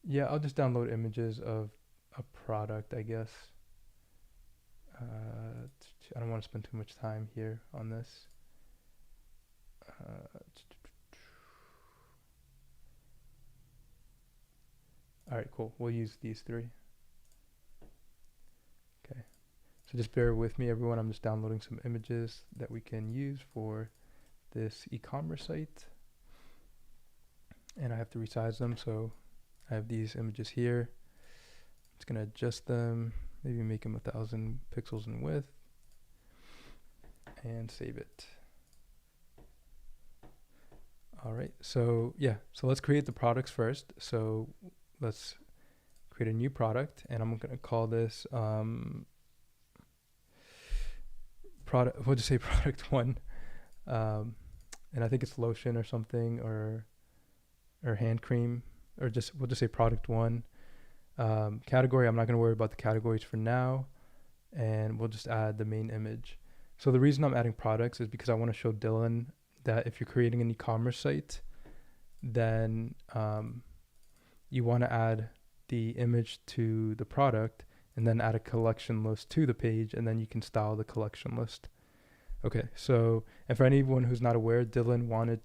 yeah, I'll just download images of a product, I guess. I don't want to spend too much time here on this. All right, cool. We'll use these three. Okay. So just bear with me, everyone. I'm just downloading some images that we can use for this e-commerce site. And I have to resize them. So I have these images here. I'm just going to adjust them, maybe make them 1,000 pixels in width, and save it. All right. So yeah, so let's create the products first. So let's create a new product, and I'm going to call this product. We'll just say product one, and I think it's lotion or something, or hand cream, or we'll just say product one. Category, I'm not going to worry about the categories for now, and we'll just add the main image. So the reason I'm adding products is because I want to show Dylan that if you're creating an e-commerce site, then you want to add the image to the product and then add a collection list to the page, and then you can style the collection list. Okay, so, and for anyone who's not aware, Dylan wanted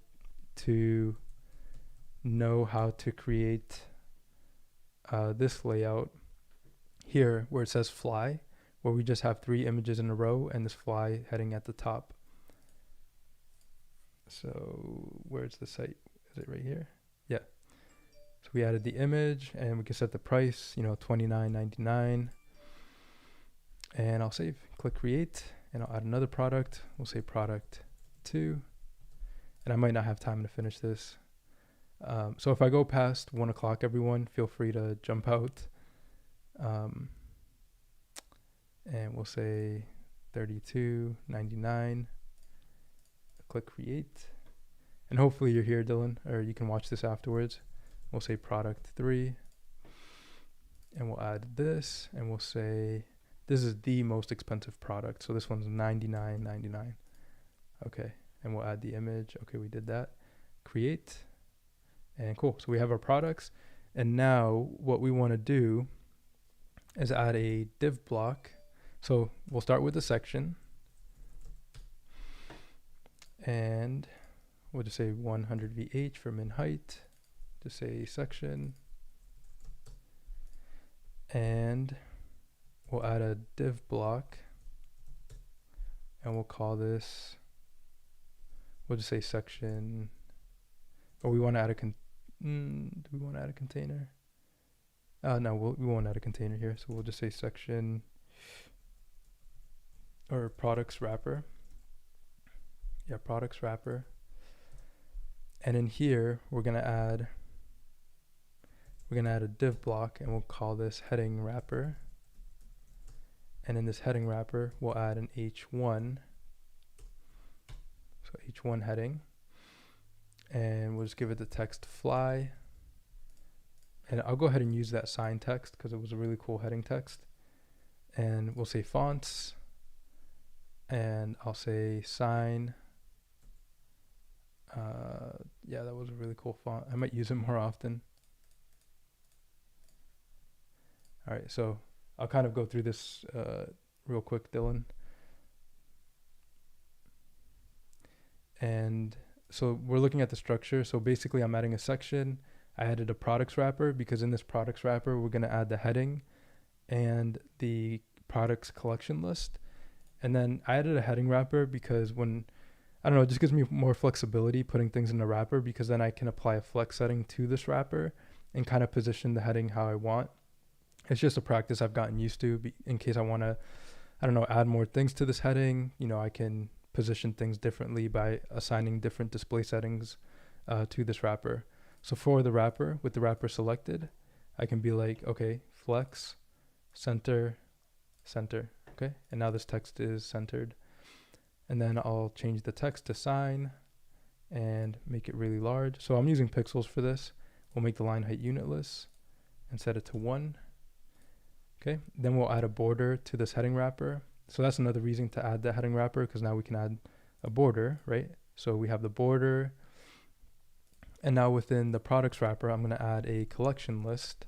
to know how to create this layout here where it says fly, where we just have 3 images in a row and this fly heading at the top. So where's the site? Is it right here? Yeah. So we added the image, and we can set the price, $29.99. And I'll save, click create, and I'll add another product. We'll say product 2. And I might not have time to finish this. So if I go past 1 o'clock, everyone, feel free to jump out. And we'll say $32.99. Click create. And hopefully you're here, Dylan, or you can watch this afterwards. We'll say product 3. And we'll add this, and we'll say this is the most expensive product. So this one's $99.99. Okay. And we'll add the image. Okay, we did that. Create. And cool. So we have our products. And now what we want to do is add a div block. So we'll start with the section. And we'll just say 100 VH for min height. Just say section. And we'll add a div block. And we'll call this, we'll just say section. Or we want to add do we want to add a container? No, we won't add a container here. So we'll just say section or products wrapper. Yeah, products wrapper. And in here, we're gonna add a div block, and we'll call this heading wrapper. And in this heading wrapper, we'll add an H1. So H1 heading. And we'll just give it the text fly. And I'll go ahead and use that sign text because it was a really cool heading text. And we'll say fonts. And I'll say sign. Yeah, that was a really cool font. I might use it more often. All right, so I'll kind of go through this real quick, Dylan. And so we're looking at the structure. So basically I'm adding a section. I added a products wrapper because in this products wrapper, we're going to add the heading and the products collection list. And then I added a heading wrapper because when, I don't know, it just gives me more flexibility putting things in a wrapper, because then I can apply a flex setting to this wrapper and kind of position the heading how I want. It's just a practice I've gotten used to in case I want to, I don't know, add more things to this heading. You know, I can position things differently by assigning different display settings to this wrapper. So for the wrapper, with the wrapper selected, I can be like, okay, flex, center, center. Okay, and now this text is centered. And then I'll change the text to sign and make it really large. So I'm using pixels for this. We'll make the line height unitless and set it to 1. Okay, then we'll add a border to this heading wrapper. So that's another reason to add the heading wrapper, because now we can add a border, right? So we have the border. And now within the products wrapper, I'm going to add a collection list.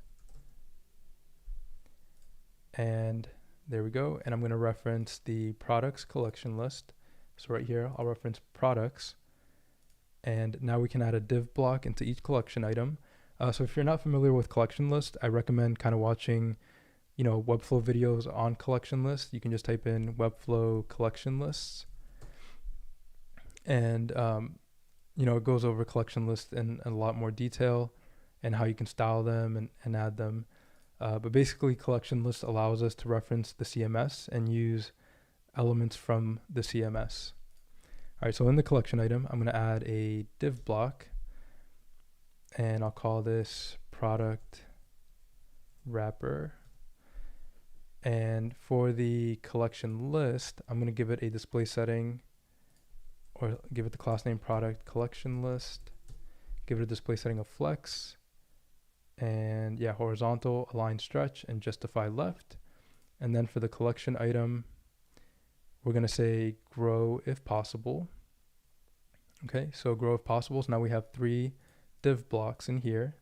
And there we go. And I'm going to reference the products collection list. So right here, I'll reference products. And now we can add a div block into each collection item. So if you're not familiar with collection list, I recommend kind of watching, you know, Webflow videos on collection lists. You can just type in Webflow collection lists. And, you know, it goes over collection lists in a lot more detail and how you can style them and add them. But basically, collection list allows us to reference the CMS and use elements from the CMS. All right, so in the collection item, I'm going to add a div block, and I'll call this product wrapper. And for the collection list, I'm going to give it a display setting, or give it the class name product collection list, give it a display setting of flex, and yeah, horizontal, align stretch, and justify left. And then for the collection item, we're going to say grow if possible. Okay, so grow if possible. So now we have 3 div blocks in here.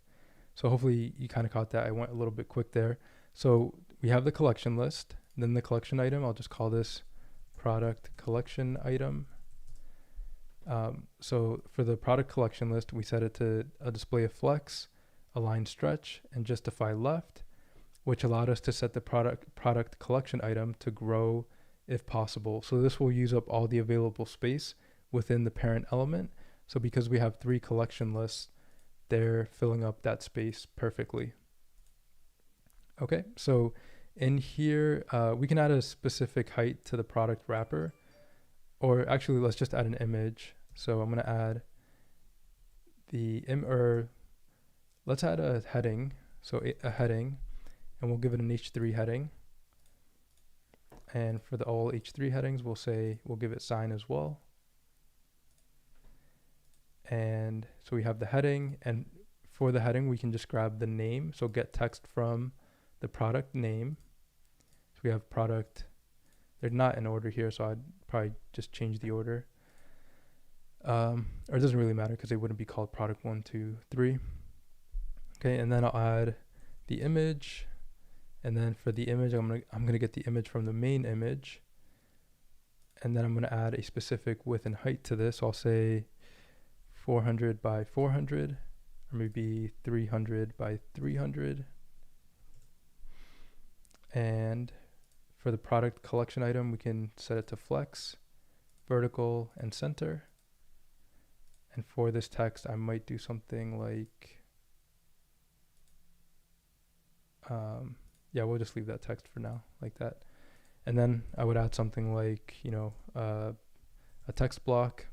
So hopefully you kind of caught that. I went a little bit quick there. So we have the collection list, then the collection item. I'll just call this product collection item. So for the product collection list, we set it to a display of flex, align stretch, and justify left, which allowed us to set the product collection item to grow if possible. So this will use up all the available space within the parent element. So because we have 3 collection lists, they're filling up that space perfectly. Okay, so in here, we can add a specific height to the product wrapper, or actually let's just add an image. So I'm going to add let's add a heading. So a heading, and we'll give it an H3 heading. And for the all H3 headings, we'll give it sign as well. And so we have the heading, and for the heading, we can just grab the name. So get text from the product name. So we have product, they're not in order here, so I'd probably just change the order. Or it doesn't really matter because they wouldn't be called product 1, 2, 3. Okay, and then I'll add the image. And then for the image, I'm gonna get the image from the main image. And then I'm gonna add a specific width and height to this. So I'll say 400 by 400, or maybe 300 by 300. And for the product collection item, we can set it to flex, vertical, and center. And for this text, I might do something like, yeah, we'll just leave that text for now, like that. And then I would add something like, you know, a text block,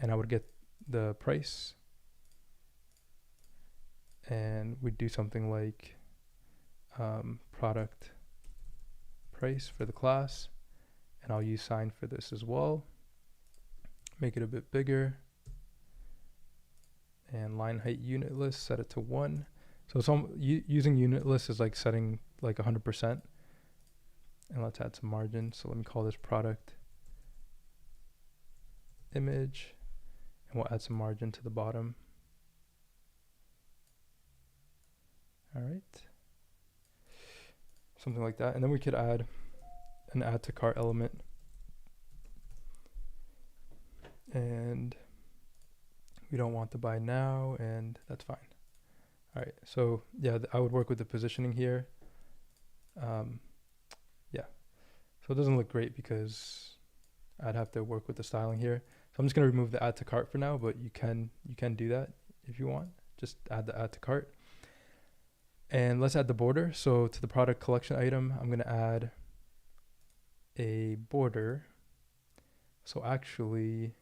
and I would get the price, and we'd do something like product price for the class, and I'll use sign for this as well. Make it a bit bigger, and line height unit list, set it to 1. So using unit list is like setting like 100%. And let's add some margin. So let me call this product image, and we'll add some margin to the bottom. All right. something like that. And then we could add an add to cart element. And we don't want the buy now, and that's fine. All right, so yeah, I would work with the positioning here. Yeah, so it doesn't look great because I'd have to work with the styling here. So I'm just gonna remove the add to cart for now, but you can do that if you want. Just add the add to cart. And let's add the border. So to the product collection item, I'm gonna add a border. So actually,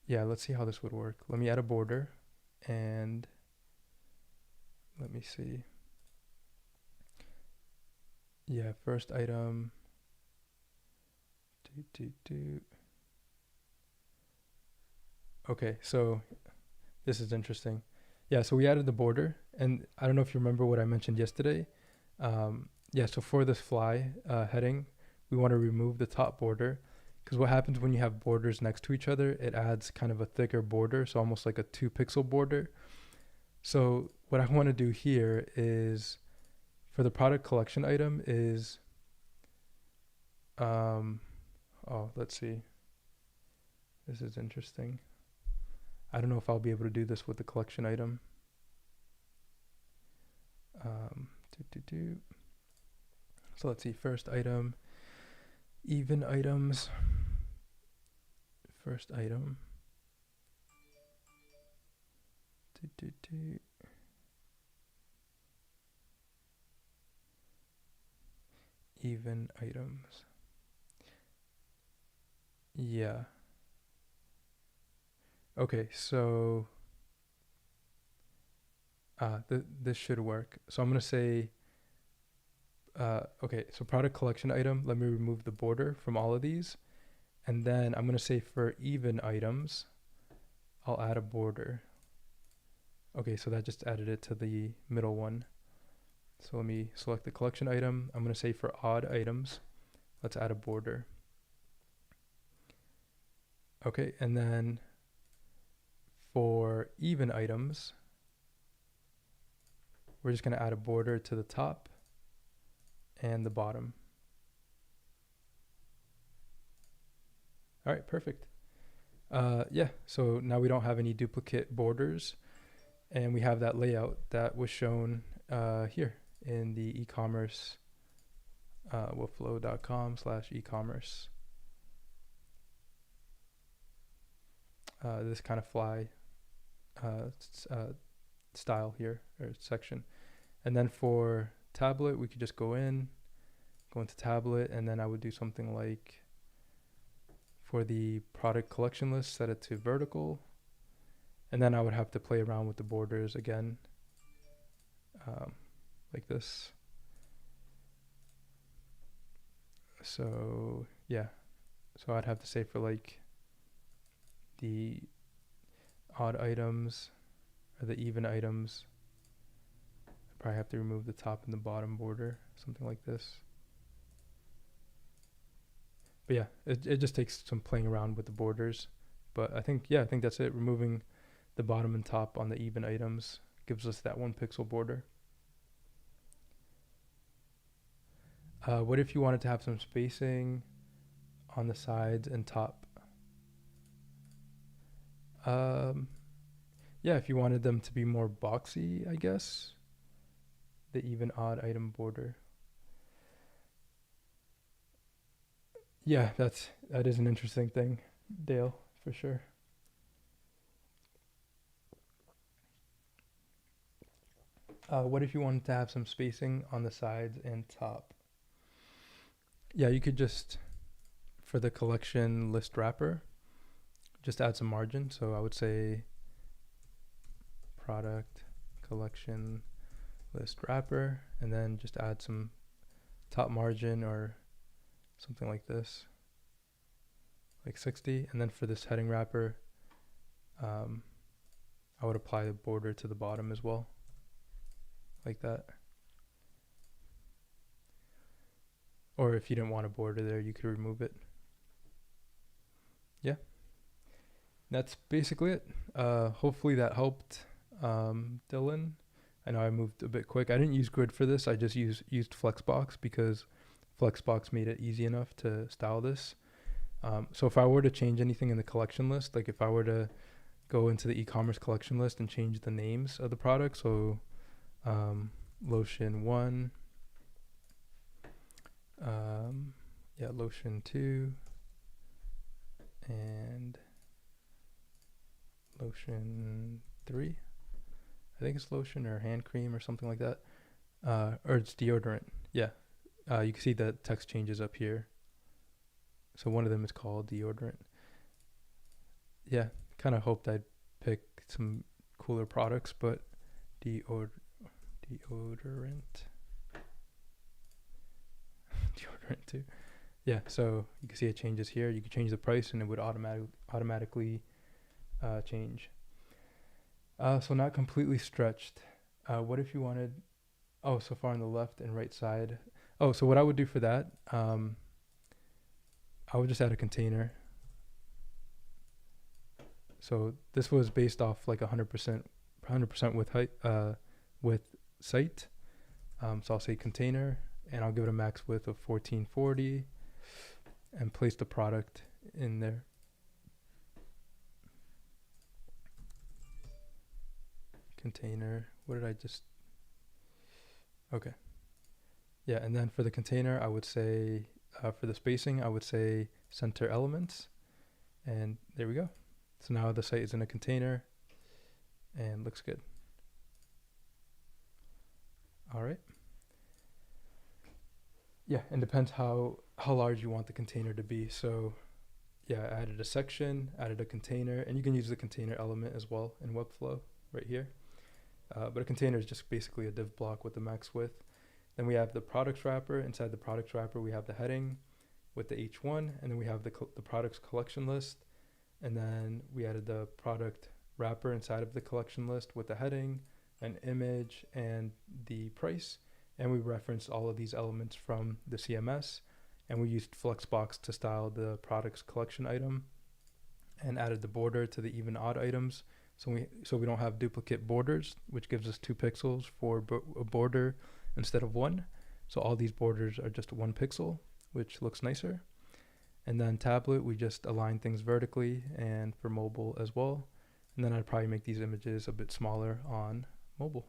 yeah, let's see how this would work. Let me add a border, and let me see. Yeah, first item. Okay, so this is interesting. Yeah, so we added the border, and I don't know if you remember what I mentioned yesterday. Yeah, so for this fly heading, we want to remove the top border, because what happens when you have borders next to each other, it adds kind of a thicker border, so almost like a 2-pixel border. So what I want to do here is, for the product collection item is, let's see. This is interesting. I don't know if I'll be able to do this with the collection item. So let's see, first item, even items, first item. Even items. Yeah. Okay, so this should work. So I'm gonna say, okay, so product collection item, let me remove the border from all of these. And then I'm gonna say for even items, I'll add a border. Okay, so that just added it to the middle one. So let me select the collection item. I'm gonna say for odd items, let's add a border. Okay, and then for even items, we're just gonna add a border to the top and the bottom. All right, perfect. Yeah, so now we don't have any duplicate borders, and we have that layout that was shown here in the e-commerce webflow.com/ecommerce. This kind of fly style here, or section. And then for tablet, we could just go into tablet, and then I would do something like, for the product collection list, set it to vertical, and then I would have to play around with the borders again, like this. So yeah, so I'd have to say for like the odd items or the even items, I probably have to remove the top and the bottom border, something like this. But yeah, it just takes some playing around with the borders. But I think that's it. Removing the bottom and top on the even items gives us that 1-pixel border. What if you wanted to have some spacing on the sides and top? Yeah, if you wanted them to be more boxy, I guess. The even odd item border. Yeah, that is an interesting thing, Dale, for sure. What if you wanted to have some spacing on the sides and top? Yeah, you could just, for the collection list wrapper, just add some margin. So I would say product collection list wrapper, and then just add some top margin or something like this, like 60. And then for this heading wrapper, I would apply the border to the bottom as well, like that. Or if you didn't want a border there, you could remove it. Yeah, that's basically it. Hopefully that helped, Dylan. I know I moved a bit quick. I didn't use Grid for this. I just used Flexbox because Flexbox made it easy enough to style this. So if I were to change anything in the collection list, like if I were to go into the e-commerce collection list and change the names of the products, so lotion 1, lotion 2, and lotion 3. I think it's lotion or hand cream or something like that. Or it's deodorant. Yeah. You can see the text changes up here. So one of them is called deodorant. Yeah, kind of hoped I'd pick some cooler products, but deodorant. Deodorant too. Yeah, so you can see it changes here. You can change the price and it would automatically change. So not completely stretched. What if you wanted, so far on the left and right side. So what I would do for that, I would just add a container. So this was based off like 100% with height, with site. So I'll say container, and I'll give it a max width of 1440, and place the product in there. Container. What did I just? Okay. Yeah, and then for the container, I would say for the spacing, I would say center elements, and there we go. So now the site is in a container and looks good. All right. Yeah, and depends how large you want the container to be. So yeah, I added a section, added a container, and you can use the container element as well in Webflow right here. But a container is just basically a div block with the max width. Then we have the products wrapper. Inside the products wrapper, we have the heading with the H1, and then we have the products collection list. And then we added the product wrapper inside of the collection list with the heading, an image, and the price. And we referenced all of these elements from the CMS, and we used Flexbox to style the products collection item, and added the border to the even odd items. So we don't have duplicate borders, which gives us 2 pixels for a border instead of 1. So all these borders are just 1 pixel, which looks nicer. And then tablet, we just align things vertically, and for mobile as well. And then I'd probably make these images a bit smaller on mobile.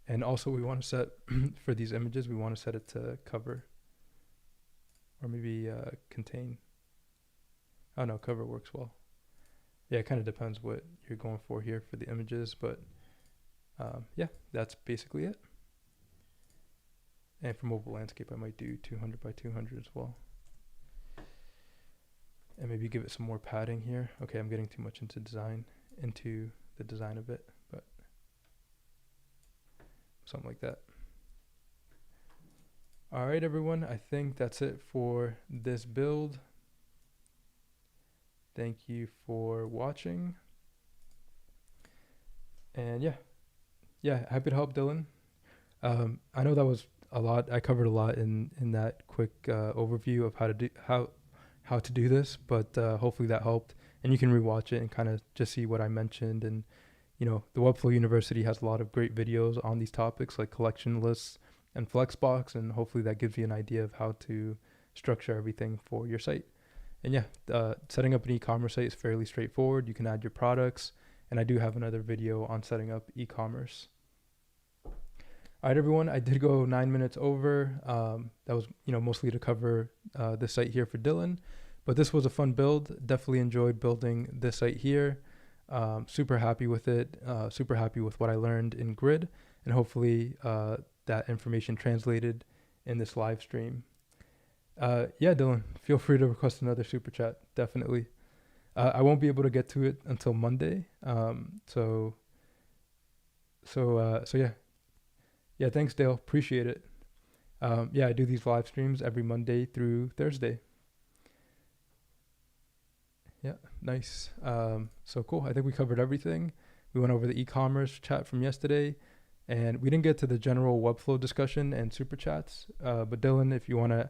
And also we want to set, for these images, we want to set it to cover, or maybe contain. Oh no, cover works well. Yeah, it kind of depends what you're going for here for the images, but yeah, that's basically it. And for mobile landscape, I might do 200 by 200 as well. And maybe give it some more padding here. Okay, I'm getting too much into the design of it, but something like that. All right, everyone, I think that's it for this build. Thank you for watching. And yeah, happy to help, Dylan. I know that was a lot. I covered a lot in that quick overview of how to do this, but hopefully that helped. And you can rewatch it and kind of just see what I mentioned. And the Webflow University has a lot of great videos on these topics like collection lists and Flexbox, and hopefully that gives you an idea of how to structure everything for your site. And yeah, setting up an e-commerce site is fairly straightforward. You can add your products, and I do have another video on setting up e-commerce. All right, everyone, I did go 9 minutes over. That was, mostly to cover this site here for Dylan, but this was a fun build. Definitely enjoyed building this site here. Super happy with it. Super happy with what I learned in Grid, and hopefully that information translated in this live stream. Yeah, Dylan, feel free to request another super chat. Definitely. I won't be able to get to it until Monday. So yeah. Yeah, thanks, Dale. Appreciate it. Yeah, I do these live streams every Monday through Thursday. Yeah, nice. So cool. I think we covered everything. We went over the e-commerce chat from yesterday, and we didn't get to the general Webflow discussion and super chats. But Dylan, if you want to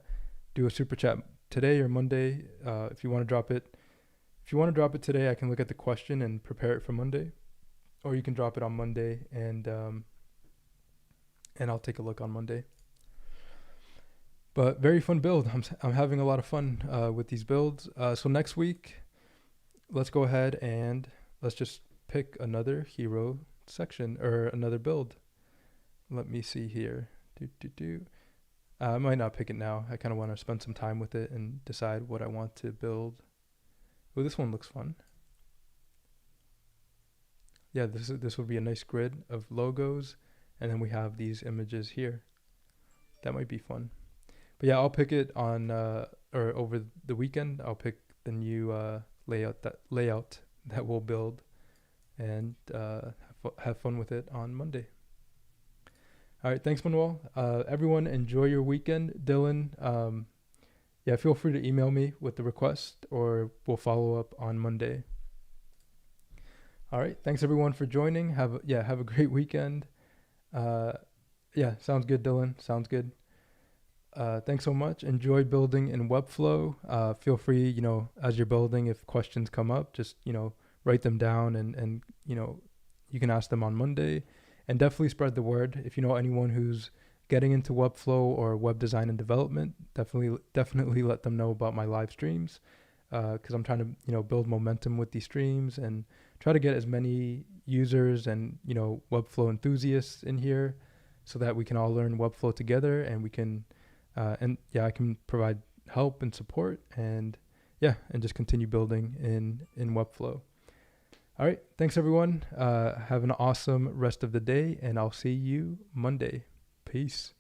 do a super chat today or Monday, if you want to drop it today, I can look at the question and prepare it for Monday. or you can drop it on Monday, and I'll take a look on Monday. But very fun build. I'm having a lot of fun with these builds. So next week, let's go ahead and let's just pick another hero section or another build. Let me see here. I might not pick it now. I kind of want to spend some time with it and decide what I want to build. Oh, this one looks fun. Yeah, this would be a nice grid of logos, and then we have these images here. That might be fun. But yeah, I'll pick it on or over the weekend. I'll pick the new layout that we'll build, and have fun with it on Monday. All right, thanks, Manuel. Everyone, enjoy your weekend. Dylan, yeah, feel free to email me with the request, or we'll follow up on Monday. All right, thanks everyone for joining. Have a great weekend. Yeah, sounds good, Dylan. Sounds good. Thanks so much. Enjoy building in Webflow. Feel free, as you're building, if questions come up, just, write them down, and you can ask them on Monday, and definitely spread the word. If you know anyone who's getting into Webflow or web design and development, definitely let them know about my live streams, because I'm trying to, build momentum with these streams and try to get as many users and, Webflow enthusiasts in here so that we can all learn Webflow together, and we can I can provide help and support, and just continue building in Webflow. All right, thanks everyone. Have an awesome rest of the day, and I'll see you Monday. Peace.